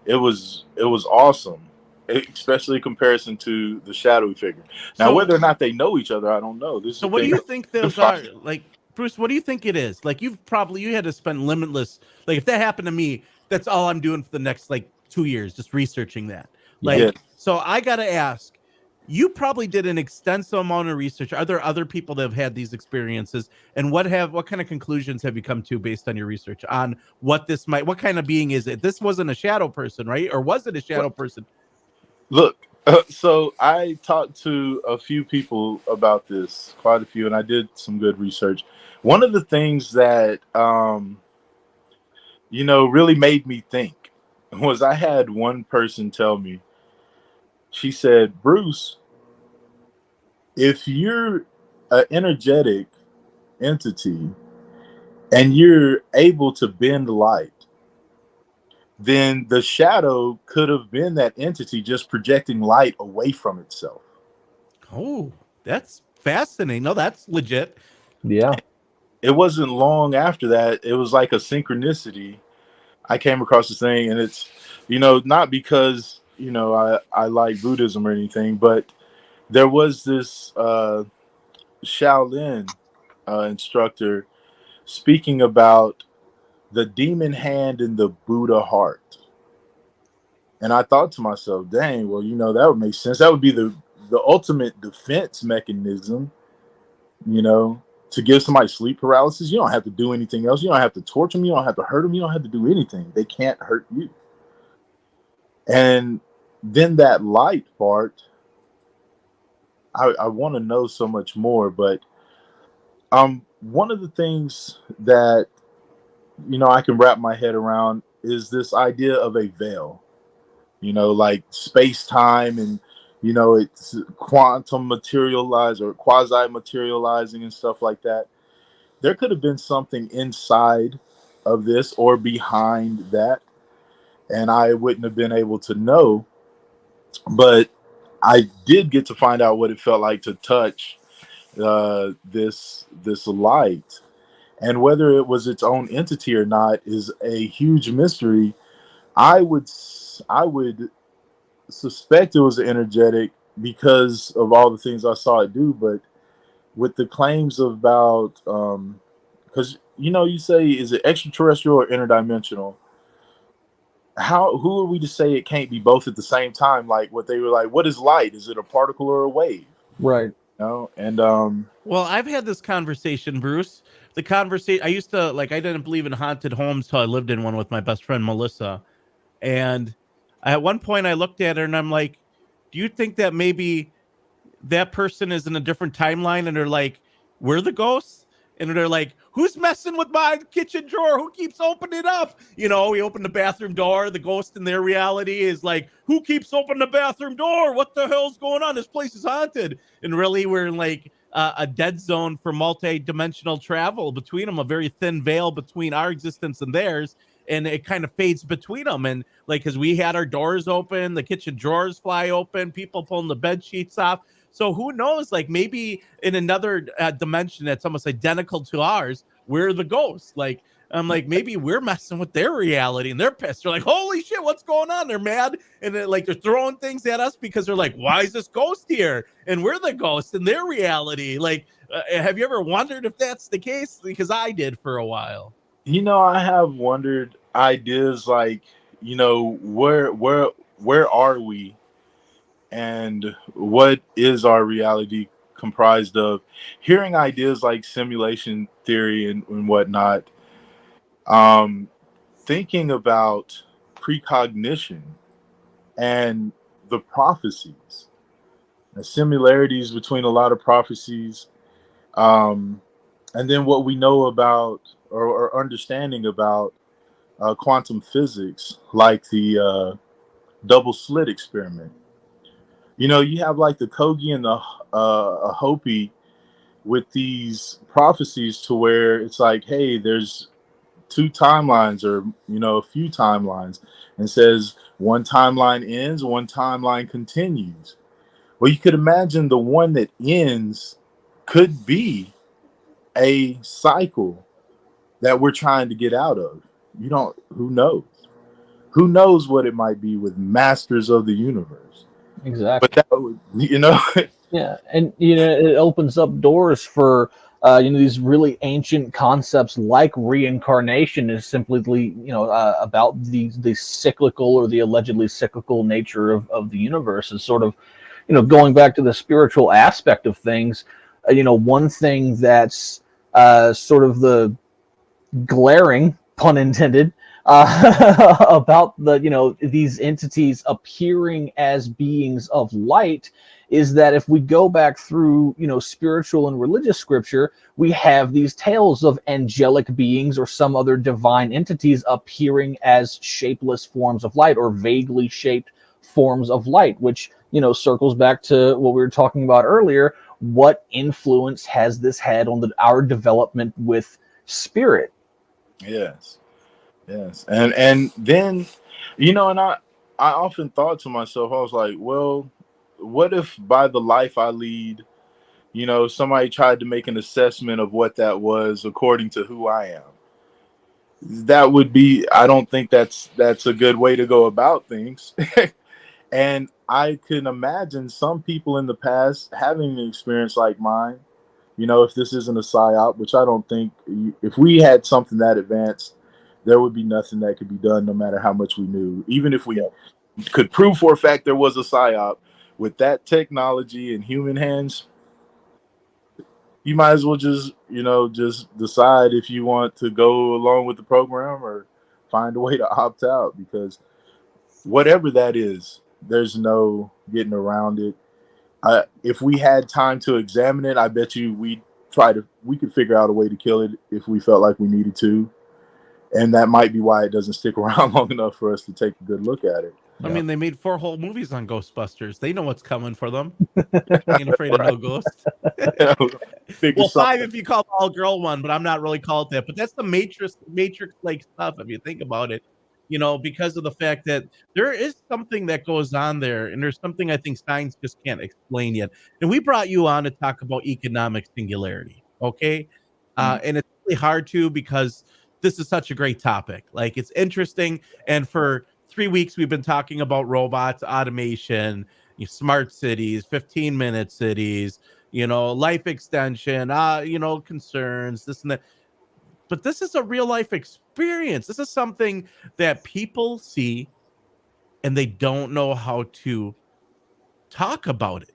It was awesome, especially in comparison to the shadowy figure. Now, whether or not they know each other, I don't know. So what do you think those are? Like, Bruce, what do you think it is? Like, you had to spend limitless, like, if that happened to me, that's all I'm doing for the next 2 years, just researching that. So I got to ask, you probably did an extensive amount of research. Are there other people that have had these experiences? And what kind of conclusions have you come to based on your research on what kind of being is it? This wasn't a shadow person, right? Or was it a shadow person? Look, so I talked to a few people about this, quite a few, and I did some good research. One of the things that, really made me think was I had one person tell me, she said, Bruce, if you're an energetic entity and you're able to bend light, then the shadow could have been that entity just projecting light away from itself. Oh, that's fascinating. No, that's legit. Yeah. It wasn't long after that. It was like a synchronicity. I came across this thing, and it's, not because, I like Buddhism or anything, but there was this Shaolin instructor speaking about the demon hand in the Buddha heart. And I thought to myself, dang, well, that would make sense. That would be the ultimate defense mechanism, to give somebody sleep paralysis. You don't have to do anything else. You don't have to torture them. You don't have to hurt them. You don't have to do anything. They can't hurt you. And then that light part, I want to know so much more, but one of the things that I can wrap my head around is this idea of a veil, like space time, and it's quantum materialized or quasi materializing and stuff like that. There could have been something inside of this or behind that, and I wouldn't have been able to know, but I did get to find out what it felt like to touch this light, and whether it was its own entity or not is a huge mystery. I would suspect it was energetic because of all the things I saw it do, but with the claims about because you say, is it extraterrestrial or interdimensional? Who are we to say it can't be both at the same time? Like, what they were like, what is light? Is it a particle or a wave? Right. And Well, I've had this conversation, Bruce. The conversation, I used to, like, I didn't believe in haunted homes till I lived in one with my best friend Melissa. And at one point I looked at her and I'm like, do you think that maybe that person is in a different timeline? And they're like, we're the ghosts? And they're like, who's messing with my kitchen drawer? Who keeps opening it up? We open the bathroom door. The ghost in their reality is like, who keeps opening the bathroom door? What the hell's going on? This place is haunted. And really, we're in like a dead zone for multi-dimensional travel between them, a very thin veil between our existence and theirs. And it kind of fades between them. And like, because we had our doors open, the kitchen drawers fly open, people pulling the bed sheets off. So who knows? Like, maybe in another dimension that's almost identical to ours, we're the ghosts. Like, I'm like, maybe we're messing with their reality, and they're pissed. They're like, holy shit, what's going on? They're mad. And they're throwing things at us because they're like, why is this ghost here? And we're the ghost in their reality. Like, have you ever wondered if that's the case? Because I did for a while. I have wondered ideas like, where are we, and what is our reality comprised of? Hearing ideas like simulation theory and whatnot, thinking about precognition and the prophecies, the similarities between a lot of prophecies, and then what we know about or understanding about quantum physics, like the double slit experiment. You have like the Kogi and the Hopi with these prophecies to where it's like, hey, there's two timelines, or a few timelines, and says one timeline ends, one timeline continues. Well, you could imagine the one that ends could be a cycle that we're trying to get out of. Who knows? Who knows what it might be with Masters of the Universe? Exactly. But that would, Yeah, and it opens up doors for these really ancient concepts like reincarnation is simply about the cyclical or the allegedly cyclical nature of the universe, is sort of going back to the spiritual aspect of things. One thing that's sort of the glaring, pun intended, about these entities appearing as beings of light is that if we go back through spiritual and religious scripture, we have these tales of angelic beings or some other divine entities appearing as shapeless forms of light or vaguely shaped forms of light, which circles back to what we were talking about earlier. What influence has this had on our development with spirit? Yes. And then, and I often thought to myself, I was like, well, what if by the life I lead, somebody tried to make an assessment of what that was according to who I am. That would be, I don't think that's a good way to go about things. And I can imagine some people in the past having an experience like mine. If this isn't a psyop, which I don't think, if we had something that advanced, there would be nothing that could be done, no matter how much we knew. Even if we could prove for a fact there was a psyop, with that technology in human hands, you might as well just decide if you want to go along with the program or find a way to opt out, because whatever that is, there's no getting around it. If we had time to examine it, I bet you we could figure out a way to kill it if we felt like we needed to. And that might be why it doesn't stick around long enough for us to take a good look at it. I mean, they made 4 whole movies on Ghostbusters. They know what's coming for them. Ain't afraid of no ghosts. Well, 5 if you call the all-girl one, but I'm not really called that. But that's the Matrix-like stuff, if you think about it. Because of the fact that there is something that goes on there, and there's something I think science just can't explain yet. And we brought you on to talk about economic singularity, okay? And it's really hard to, because this is such a great topic. Like, it's interesting, and for 3 weeks we've been talking about robots, automation, smart cities, 15-minute cities, life extension, concerns, this and that. But this is a real life experience. This is something that people see and they don't know how to talk about it.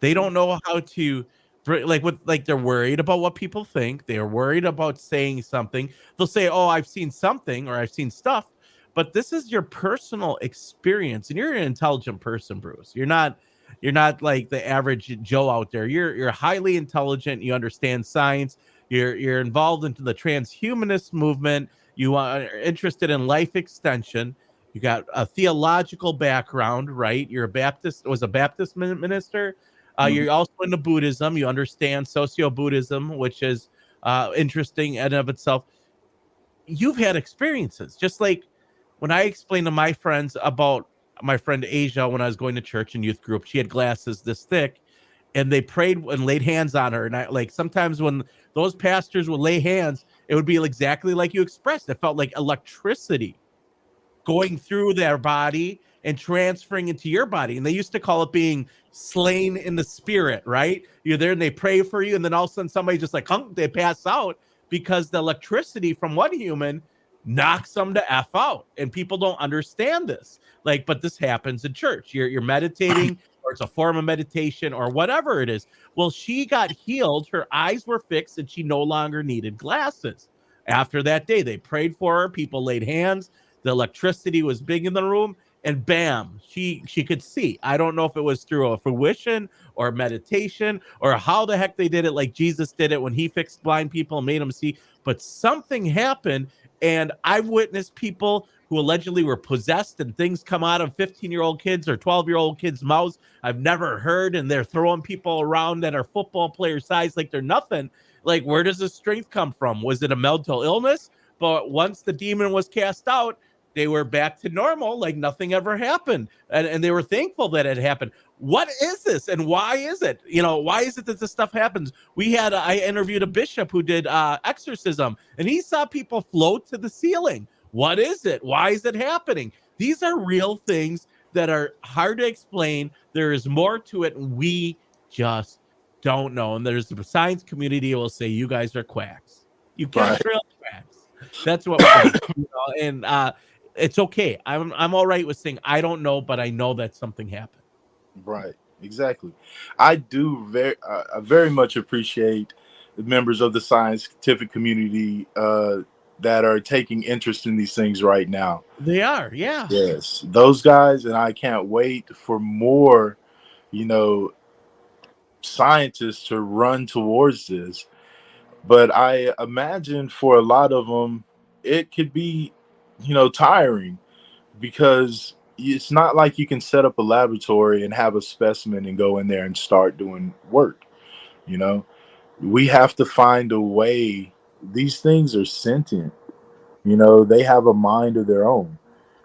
They don't know how to they're worried about what people think. They're worried about saying something. They'll say, "Oh, I've seen something," or "I've seen stuff." But this is your personal experience, and you're an intelligent person, Bruce. You're not like the average Joe out there. You're highly intelligent. You understand science. You're involved into the transhumanist movement. You are interested in life extension. You got a theological background, right? You're a Baptist, was a Baptist minister. You're also into Buddhism. You understand socio-Buddhism, which is interesting in and of itself. You've had experiences, just like when I explained to my friends about my friend Asia when I was going to church and youth group. She had glasses this thick, and they prayed and laid hands on her. And I, like, sometimes when those pastors would lay hands, it would be exactly like you expressed. It felt like electricity going through their body and transferring into your body. And they used to call it being slain in the spirit, right? You're there and they pray for you, and then all of a sudden somebody just like, they pass out because the electricity from one human knocks them to F out. And people don't understand this. Like, but this happens in church. You're meditating, or it's a form of meditation, or whatever it is. Well, she got healed. Her eyes were fixed, and she no longer needed glasses. After that day, they prayed for her. People laid hands. The electricity was big in the room, and bam, she could see. I don't know if it was through a fruition or meditation or how the heck they did it, like Jesus did it when he fixed blind people and made them see. But something happened, and I've witnessed people who allegedly were possessed, and things come out of 15-year-old kids or 12-year-old kids' mouths I've never heard, and they're throwing people around that are football player size like they're nothing. Like, where does this strength come from? Was it a mental illness? But once the demon was cast out, they were back to normal, like nothing ever happened. And they were thankful that it happened. What is this? And why is it? Why is it that this stuff happens? I interviewed a bishop who did exorcism, and he saw people float to the ceiling. What is it? Why is it happening? These are real things that are hard to explain. There is more to it, and we just don't know. And there's the science community will say, you guys are quacks. You can't trail quacks. That's what we're saying, and it's okay. I'm all right with saying I don't know, but I know that something happened. Right. Exactly. I do I very much appreciate the members of the scientific community that are taking interest in these things right now. They are, yeah. Yes, those guys, and I can't wait for more, scientists to run towards this. But I imagine for a lot of them, it could be, tiring, because it's not like you can set up a laboratory and have a specimen and go in there and start doing work. We have to find a way. These things are sentient. They have a mind of their own.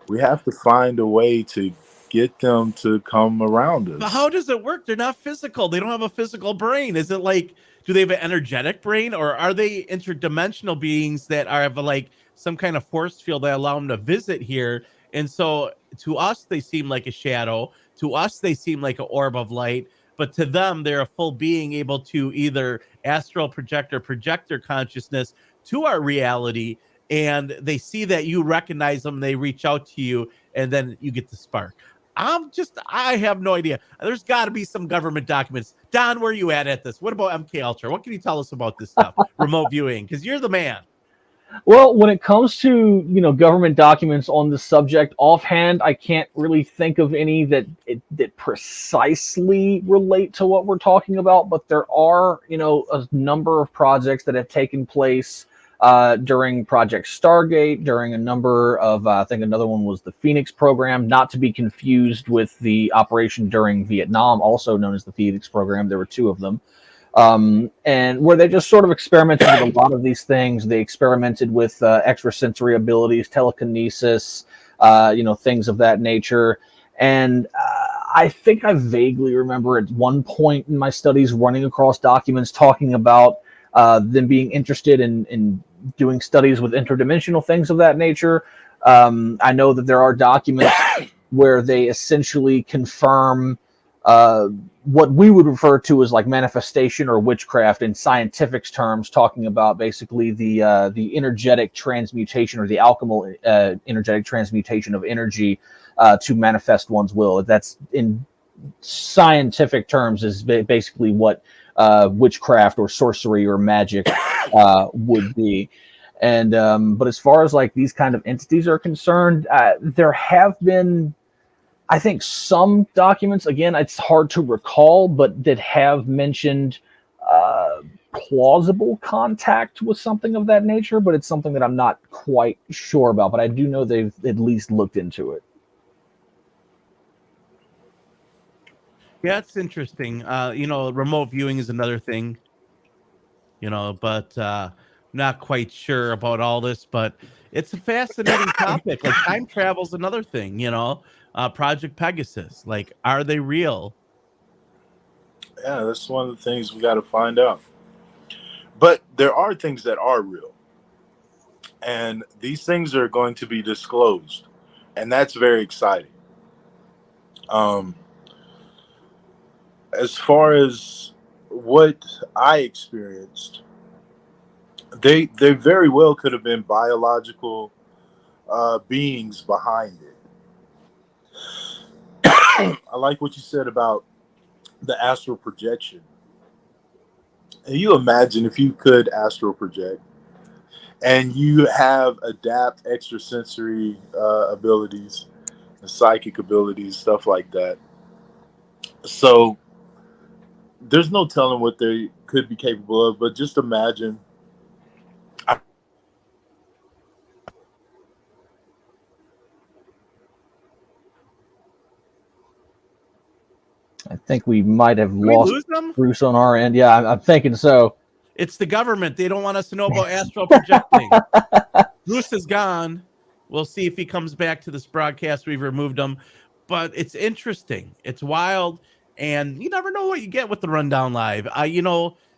We have to find a way to get them to come around us. But how does it work? They're not physical. They don't have a physical brain. Is it like, do they have an energetic brain, or are they interdimensional beings that are like some kind of force field that allow them to visit here? And so to us, they seem like a shadow. To us, they seem like an orb of light. But to them, they're a full being able to either astral project or project their consciousness to our reality. And they see that you recognize them, they reach out to you, and then you get the spark. I have no idea. There's got to be some government documents. Don, where are you at this? What about MK Ultra? What can you tell us about this stuff? Remote viewing, because you're the man. Well, when it comes to, government documents on this subject, offhand, I can't really think of any that precisely relate to what we're talking about. But there are, a number of projects that have taken place during Project Stargate, during a number of, I think another one was the Phoenix program, not to be confused with the operation during Vietnam, also known as the Phoenix program. There were two of them. And where they just sort of experimented with a lot of these things. They experimented with extrasensory abilities, telekinesis, things of that nature. And I think I vaguely remember at one point in my studies running across documents talking about them being interested in doing studies with interdimensional things of that nature. I know that there are documents where they essentially confirm what we would refer to as like manifestation or witchcraft in scientific terms, talking about basically the energetic transmutation or the alchemical energetic transmutation of energy to manifest one's will. That's in scientific terms is basically what witchcraft or sorcery or magic would be. And but as far as like these kind of entities are concerned, there have been, I think, some documents, again, it's hard to recall, but that have mentioned plausible contact with something of that nature, but it's something that I'm not quite sure about. But I do know they've at least looked into it. Yeah, it's interesting. Remote viewing is another thing, but not quite sure about all this, but it's a fascinating topic. Like time travel is another thing, Project Pegasus. Like, are they real? Yeah, that's one of the things we got to find out. But there are things that are real. And these things are going to be disclosed. And that's very exciting. As far as what I experienced, they very well could have been biological beings behind it. I like what you said about the astral projection. And you imagine if you could astral project and you have adapt extrasensory abilities, psychic abilities, stuff like that. So there's no telling what they could be capable of, but just imagine. I think we might have lost Bruce on our end. Yeah, I'm thinking so. It's the government. They don't want us to know about astral projecting. Bruce is gone. We'll see if he comes back to this broadcast. We've removed him. But it's interesting. It's wild. And you never know what you get with the Rundown Live.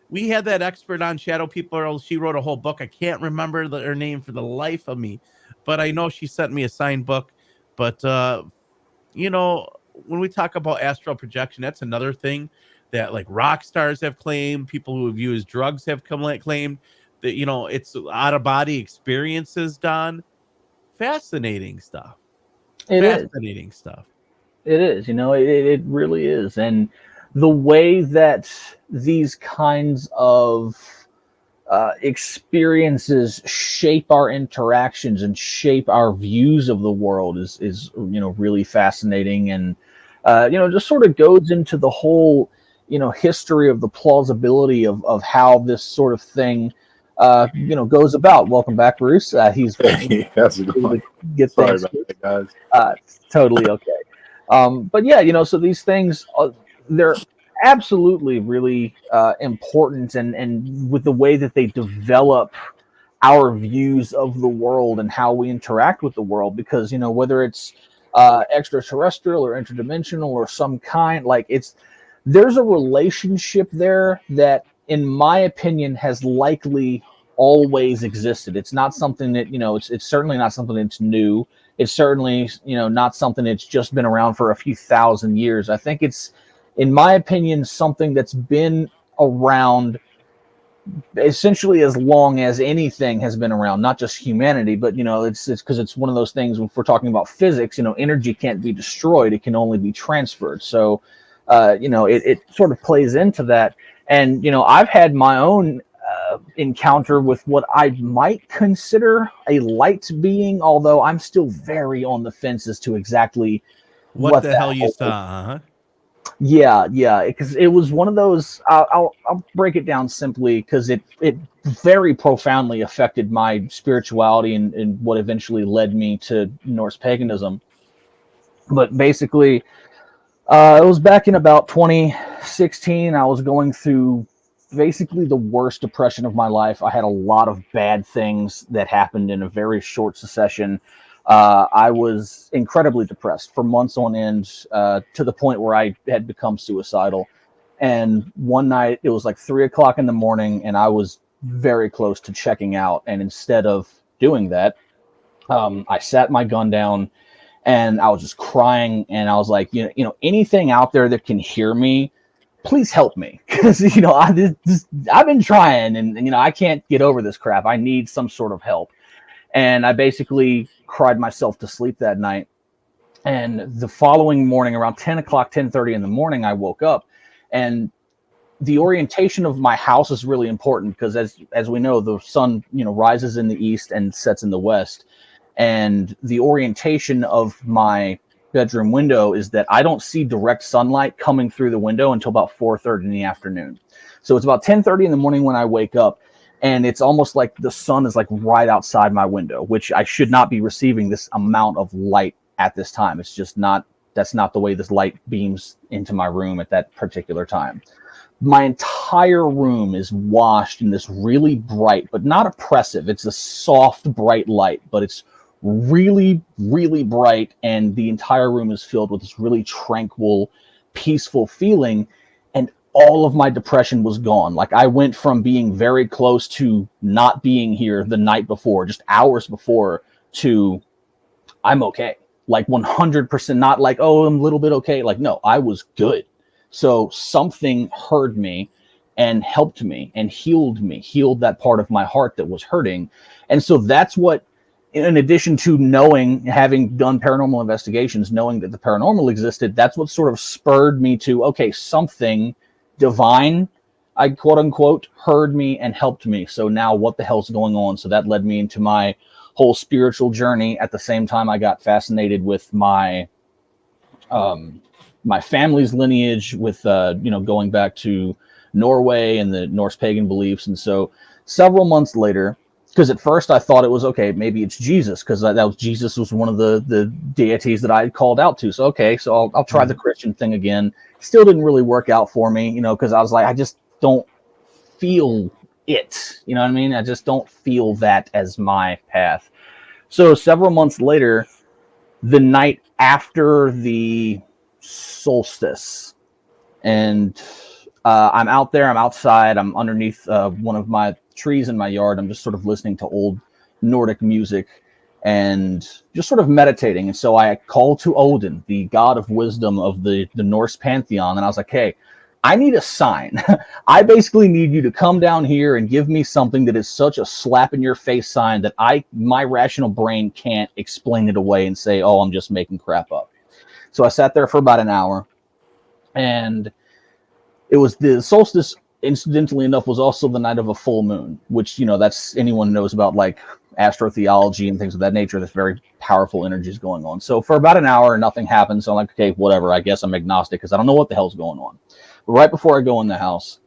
We had that expert on Shadow People. She wrote a whole book. I can't remember her name for the life of me. But I know she sent me a signed book. But, when we talk about astral projection, that's another thing that like rock stars have claimed, people who have used drugs have claimed that, it's out of body experiences, Don. Fascinating stuff. It is. It is, it really is. And the way that these kinds of experiences shape our interactions and shape our views of the world is really fascinating. And just sort of goes into the whole history of the plausibility of how this sort of thing goes about. Welcome back, Bruce. He's that's a good one. Get Sorry things about that, guys. Totally okay. But yeah, so these things they're absolutely really important, and with the way that they develop our views of the world and how we interact with the world, because whether it's extraterrestrial or interdimensional or some kind. Like there's a relationship there that, in my opinion, has likely always existed. It's not something that, it's certainly not something that's new. It's certainly, not something that's just been around for a few thousand years. I think it's, in my opinion, something that's been around essentially as long as anything has been around, not just humanity, but it's because it's one of those things. If we're talking about physics, energy can't be destroyed; it can only be transferred. So, it sort of plays into that. And I've had my own encounter with what I might consider a light being, although I'm still very on the fence as to exactly what the hell you saw, huh? Yeah, because it was one of those. I'll break it down simply because it very profoundly affected my spirituality and what eventually led me to Norse paganism. But basically, it was back in about 2016. I was going through basically the worst depression of my life. I had a lot of bad things that happened in a very short succession. I was incredibly depressed for months on end, to the point where I had become suicidal. And one night it was like 3 o'clock in the morning and I was very close to checking out. And instead of doing that, I sat my gun down and I was just crying. And I was like, anything out there that can hear me, please help me. Because, I've been trying and I can't get over this crap. I need some sort of help. And I basically cried myself to sleep that night. And the following morning, around 10 o'clock, 10:30 in the morning, I woke up. And the orientation of my house is really important because, as we know, the sun, rises in the east and sets in the west. And the orientation of my bedroom window is that I don't see direct sunlight coming through the window until about 4:30 in the afternoon. So it's about 10:30 in the morning when I wake up. And it's almost like the sun is like right outside my window, which I should not be receiving this amount of light at this time. It's just not, that's not the way this light beams into my room at that particular time. My entire room is washed in this really bright, but not oppressive. It's a soft, bright light, but it's really, really bright. And the entire room is filled with this really tranquil, peaceful feeling. And all of my depression was gone. Like I went from being very close to not being here the night before, just hours before, to I'm okay. Like 100%, not like, oh, I'm a little bit okay. Like, no, I was good. So something heard me and helped me and healed that part of my heart that was hurting. And so that's what, in addition to having done paranormal investigations, knowing that the paranormal existed, that's what sort of spurred me to, okay, something divine, I quote unquote, heard me and helped me. So now what the hell's going on? So that led me into my whole spiritual journey. At the same time, I got fascinated with my my family's lineage, with going back to Norway and the Norse pagan beliefs. And so several months later, because at first I thought it was okay, maybe it's Jesus, because Jesus was one of the deities that I had called out to. So okay, so I'll try the Christian thing again. Still didn't really work out for me, because I was like, I just don't feel it. You know what I mean? I just don't feel that as my path. So several months later, the night after the solstice, and I'm out there, I'm outside, I'm underneath one of my trees in my yard. I'm just sort of listening to old Nordic music and just sort of meditating. And so I called to Odin, the god of wisdom of the Norse pantheon. And I was like, hey, I need a sign. I basically need you to come down here and give me something that is such a slap in your face sign that my rational brain can't explain it away and say, oh, I'm just making crap up. So I sat there for about an hour, and it was the solstice, incidentally enough, was also the night of a full moon, which, that's, anyone knows about like astrotheology and things of that nature. There's very powerful energies going on. So for about an hour, nothing happened. So I'm like, okay, whatever. I guess I'm agnostic because I don't know what the hell's going on. But right before I go in the house,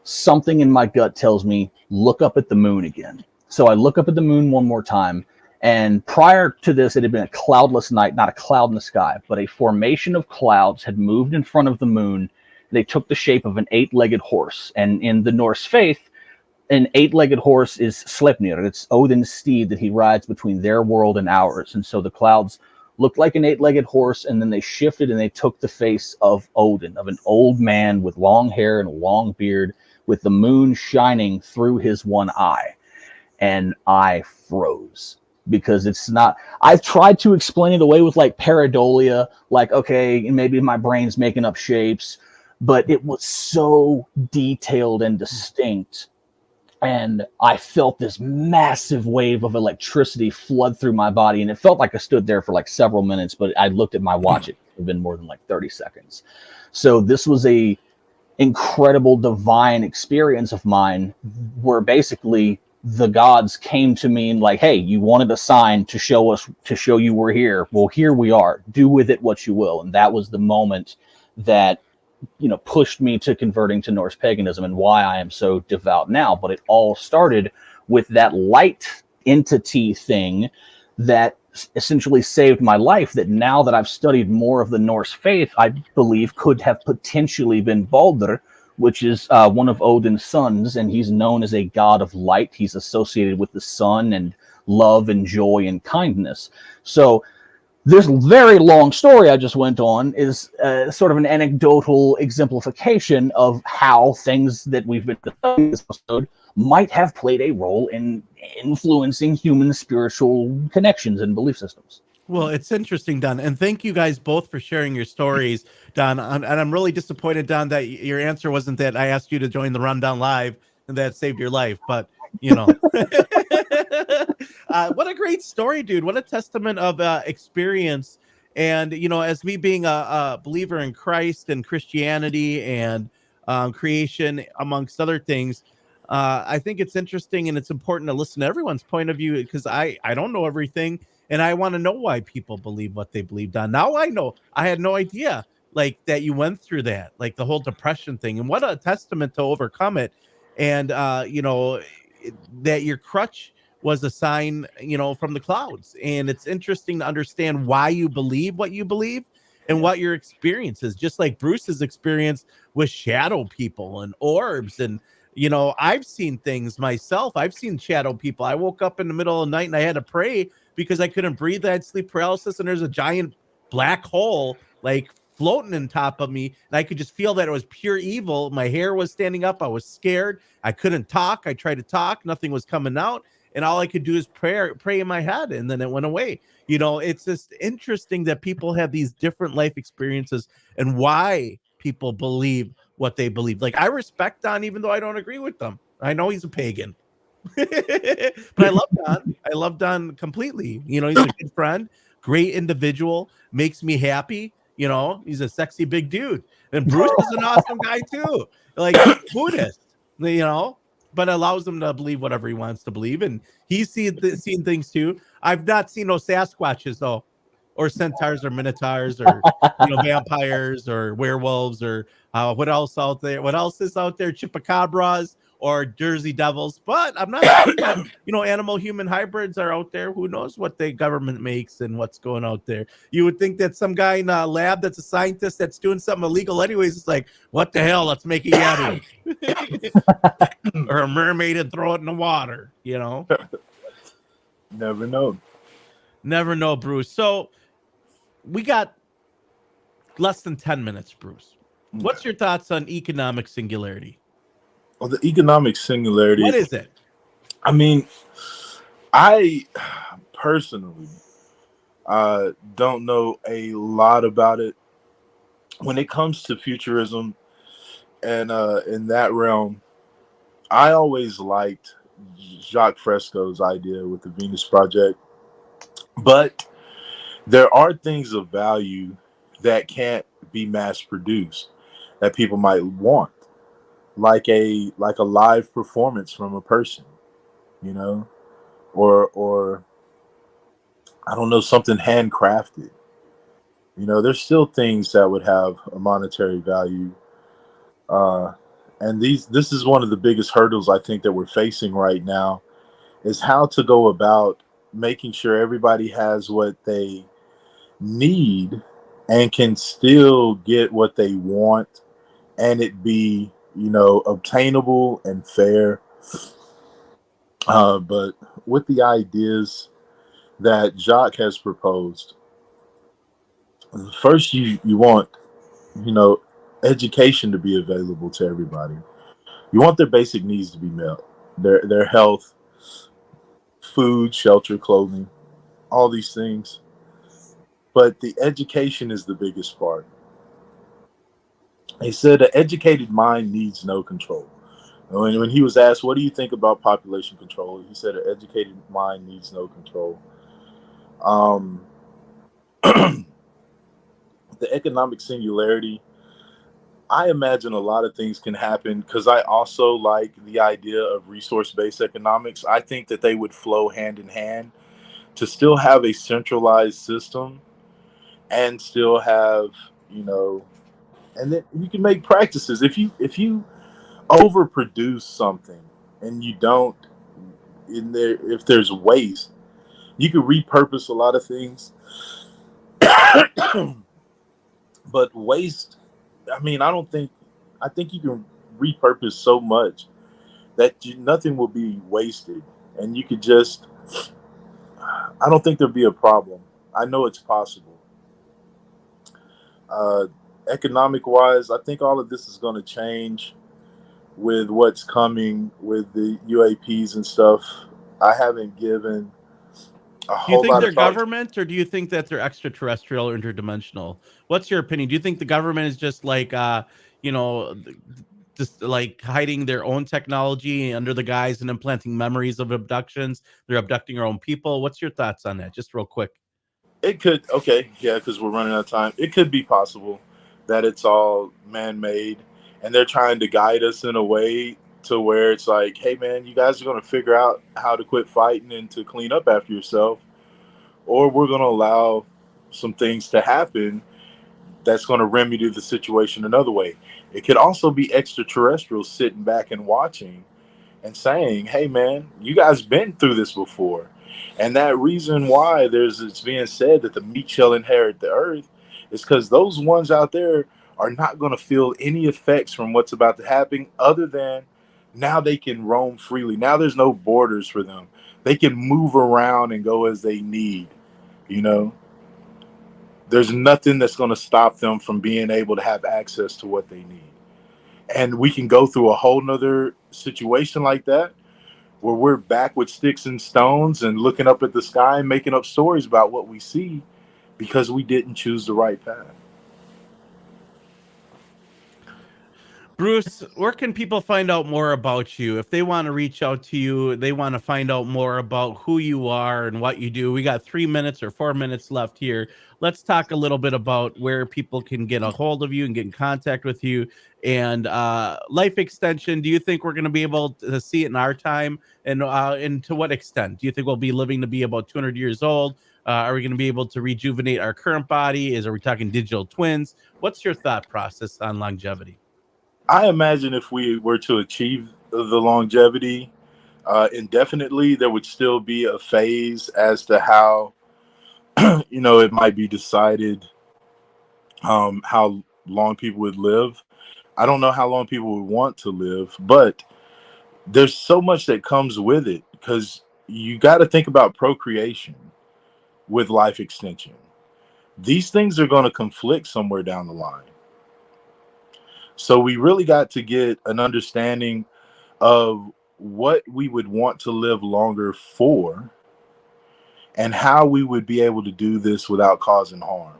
something in my gut tells me, look up at the moon again. So I look up at the moon one more time. And prior to this, it had been a cloudless night, not a cloud in the sky, but a formation of clouds had moved in front of the moon. They took the shape of an 8-legged horse. And in the Norse faith, an 8-legged horse is Sleipnir. It's Odin's steed that he rides between their world and ours. And so the clouds looked like an 8-legged horse, and then they shifted and they took the face of Odin, of an old man with long hair and a long beard, with the moon shining through his one eye. And I froze, because it's not, I've tried to explain it away with like pareidolia, like, okay, maybe my brain's making up shapes, but it was so detailed and distinct. And I felt this massive wave of electricity flood through my body, and it felt like I stood there for like several minutes, but I looked at my watch, it could have been more than like 30 seconds. So this was a incredible divine experience of mine, where basically the gods came to me and like, hey, you wanted a sign to show you we're here. Well, here we are. Do with it what you will. And that was the moment that, you know, pushed me to converting to Norse paganism, and why I am so devout now. But it all started with that light entity thing that essentially saved my life, that now that I've studied more of the Norse faith, I believe could have potentially been Baldur, which is one of Odin's sons, and he's known as a god of light. He's associated with the sun and love and joy and kindness. So this very long story I just went on is sort of an anecdotal exemplification of how things that we've been discussing in this episode might have played a role in influencing human spiritual connections and belief systems. Well, it's interesting, Don, and thank you guys both for sharing your stories, Don. And I'm really disappointed, Don, that your answer wasn't that I asked you to join the Rundown Live and that saved your life. But, you know, what a great story, dude. What a testament of experience. And, you know, as me being a believer in Christ and Christianity and creation, amongst other things, I think it's interesting and it's important to listen to everyone's point of view, because I don't know everything. And I want to know why people believe what they believed on. Now I know. I had no idea, like, that you went through that, like the whole depression thing, and what a testament to overcome it. And you know, that your crutch was a sign, you know, from the clouds. And it's interesting to understand why you believe what you believe and what your experience is. Just like Bruce's experience with shadow people and orbs, and you know, I've seen things myself. I've seen shadow people. I woke up in the middle of the night and I had to pray because I couldn't breathe. I had sleep paralysis, and there's a giant black hole like floating on top of me, and I could just feel that it was pure evil. My hair was standing up. I was scared. I couldn't talk. I tried to talk. Nothing was coming out, and all I could do is pray in my head, and then it went away. You know, it's just interesting that people have these different life experiences and why people believe what they believe. Like, I respect Don, even though I don't agree with them. I know he's a pagan. But I love Don. I love Don completely. You know, he's a good friend, great individual, makes me happy. You know, he's a sexy big dude. And Bruce is an awesome guy too. Like, he's Buddhist, you know, but allows him to believe whatever he wants to believe. And he's seen things too. I've not seen no Sasquatches though, or centaurs or minotaurs or, you know, vampires or werewolves or what else out there? What else is out there? Chupacabras or Jersey Devils. But I'm not saying that, you know, animal human hybrids are out there. Who knows what the government makes and what's going out there? You would think that some guy in a lab that's a scientist that's doing something illegal anyways, it's like, what the hell? Let's make a yeti or a mermaid and throw it in the water, you know? Never know. Never know, Bruce. So we got less than 10 minutes, Bruce. What's your thoughts on economic singularity? Well, the economic singularity. What is it? I mean, I personally don't know a lot about it. When it comes to futurism and in that realm, I always liked Jacques Fresco's idea with the Venus Project. But there are things of value that can't be mass produced that people might want, like a live performance from a person, you know, or I don't know, something handcrafted. You know, there's still things that would have a monetary value, and this is one of the biggest hurdles I think that we're facing right now, is how to go about making sure everybody has what they need and can still get what they want, and it be, you know, obtainable and fair. But with the ideas that Jacques has proposed, First, you want, you know, education to be available to everybody. You want their basic needs to be met, their health, food, shelter, clothing, all these things. But the education is the biggest part. He said an educated mind needs no control. When he was asked, what do you think about population control? He said an educated mind needs no control. Um, the economic singularity, I imagine a lot of things can happen because I also like the idea of resource-based economics. I think that they would flow hand in hand to still have a centralized system and still have, you know, and then you can make practices. If you overproduce something and you don't in there, if there's waste, you can repurpose a lot of things. But waste, I mean, I think you can repurpose so much that nothing will be wasted, and you could just, I don't think there'll be a problem. I know it's possible. uh, Economic wise, I think all of this is going to change with what's coming with the UAPs and stuff. I haven't given a Do you whole think lot they're of thought. government, or do you think that they're extraterrestrial or interdimensional? What's your opinion? Do you think the government is just like, you know, just like hiding their own technology under the guise and implanting memories of abductions? They're abducting our own people. What's your thoughts on that? Just real quick. It could, okay, yeah, because we're running out of time. It could be possible that it's all man-made, and they're trying to guide us in a way to where it's like, hey, man, you guys are going to figure out how to quit fighting and to clean up after yourself, or we're going to allow some things to happen that's going to remedy the situation another way. It could also be extraterrestrials sitting back and watching and saying, "Hey, man, you guys been through this before," and that reason why it's being said that the meek shall inherit the earth is because those ones out there are not going to feel any effects from what's about to happen, other than now they can roam freely. Now there's no borders for them. They can move around and go as they need. You know, there's nothing that's going to stop them from being able to have access to what they need. And we can go through a whole nother situation like that where we're back with sticks and stones and looking up at the sky and making up stories about what we see because we didn't choose the right path. Bruce, where can people find out more about you? If they want to reach out to you, they want to find out more about who you are and what you do. We got 3 minutes or 4 minutes left here. Let's talk a little bit about where people can get a hold of you and get in contact with you. And life extension, do you think we're going to be able to see it in our time? And to what extent? Do you think we'll be living to be about 200 years old? Are we going to be able to rejuvenate our current body? Are we talking digital twins? What's your thought process on longevity? I imagine if we were to achieve the longevity indefinitely, there would still be a phase as to how, you know, it might be decided how long people would live. I don't know how long people would want to live, but there's so much that comes with it because you got to think about procreation with life extension. These things are going to conflict somewhere down the line. So we really got to get an understanding of what we would want to live longer for and how we would be able to do this without causing harm.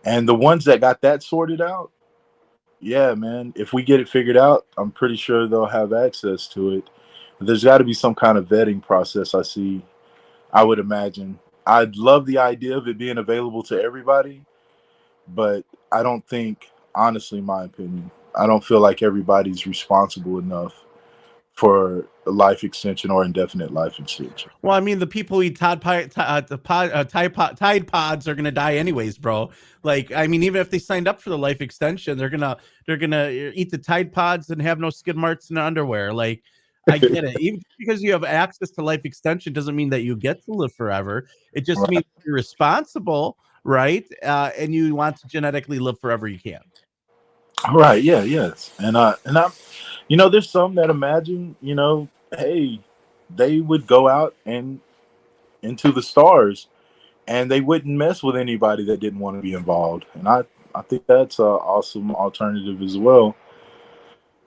And the ones that got that sorted out, yeah, man, if we get it figured out, I'm pretty sure they'll have access to it. There's got to be some kind of vetting process, I would imagine. I'd love the idea of it being available to everybody, but I don't think, honestly, my opinion, I don't feel like everybody's responsible enough for a life extension or indefinite life extension. Well, I mean, the people who eat Tide Pods are gonna die anyways, bro. Like, I mean, even if they signed up for the life extension, they're gonna eat the Tide Pods and have no skid marks in their underwear. Like, I get it. Even because you have access to life extension doesn't mean that you get to live forever. It just means you're responsible, right? And you want to genetically live forever you can. Right. Yeah. Yes. And I, you know, there's some that imagine, you know, hey, they would go out and into the stars and they wouldn't mess with anybody that didn't want to be involved. And I think that's an awesome alternative as well.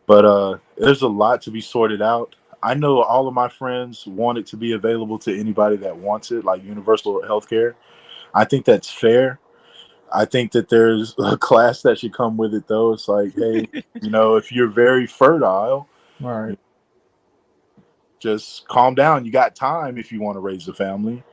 But there's a lot to be sorted out. I know all of my friends want it to be available to anybody that wants it, like universal health care. I think that's fair. I think that there's a class that should come with it, though. It's like, hey, if you're very fertile, Right. just calm down. You got time if you want to raise a family.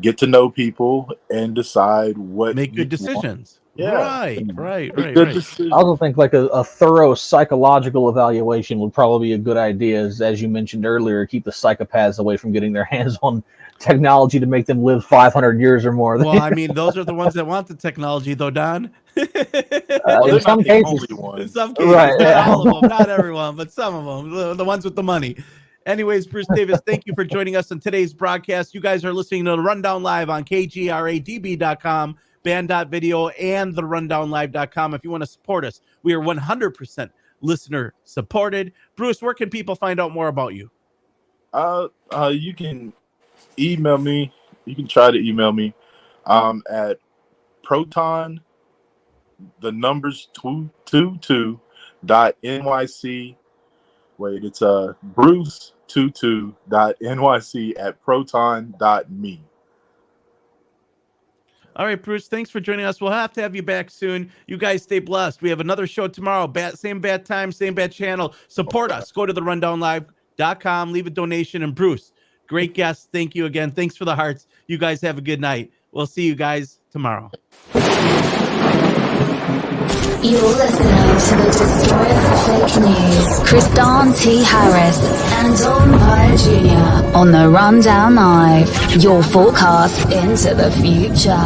Get to know people and decide what Make good you want. decisions. Yeah. Right. Good decision. I also think like a thorough psychological evaluation would probably be a good idea, as you mentioned earlier, keep the psychopaths away from getting their hands on technology to make them live 500 years or more. Well, I mean, those are the ones that want the technology, though, Don. In some cases, In some cases, right, not all of them, not everyone, but some of them, the ones with the money. Anyways, Bruce Davis, thank you for joining us on today's broadcast. You guys are listening to the Rundown Live on KGRADB.com, band.video, and the rundownlive.com. If you want to support us, we are 100% listener supported. Bruce, where can people find out more about you? You can email me. You can try to email me at proton, the numbers 222.nyc. Wait, it's bruce22.nyc@proton.me. All right, Bruce, thanks for joining us. We'll have to have you back soon. You guys stay blessed. We have another show tomorrow. Same bad time, same bad channel. Support us. Go to the rundownlive.com, leave a donation. And Bruce, great guest. Thank you again. Thanks for the hearts. You guys have a good night. We'll see you guys tomorrow. You're listening to the Destroyers of Fake News, Kristan T. Harris and Don Vire Jr. on the Rundown Live, your forecast into the future.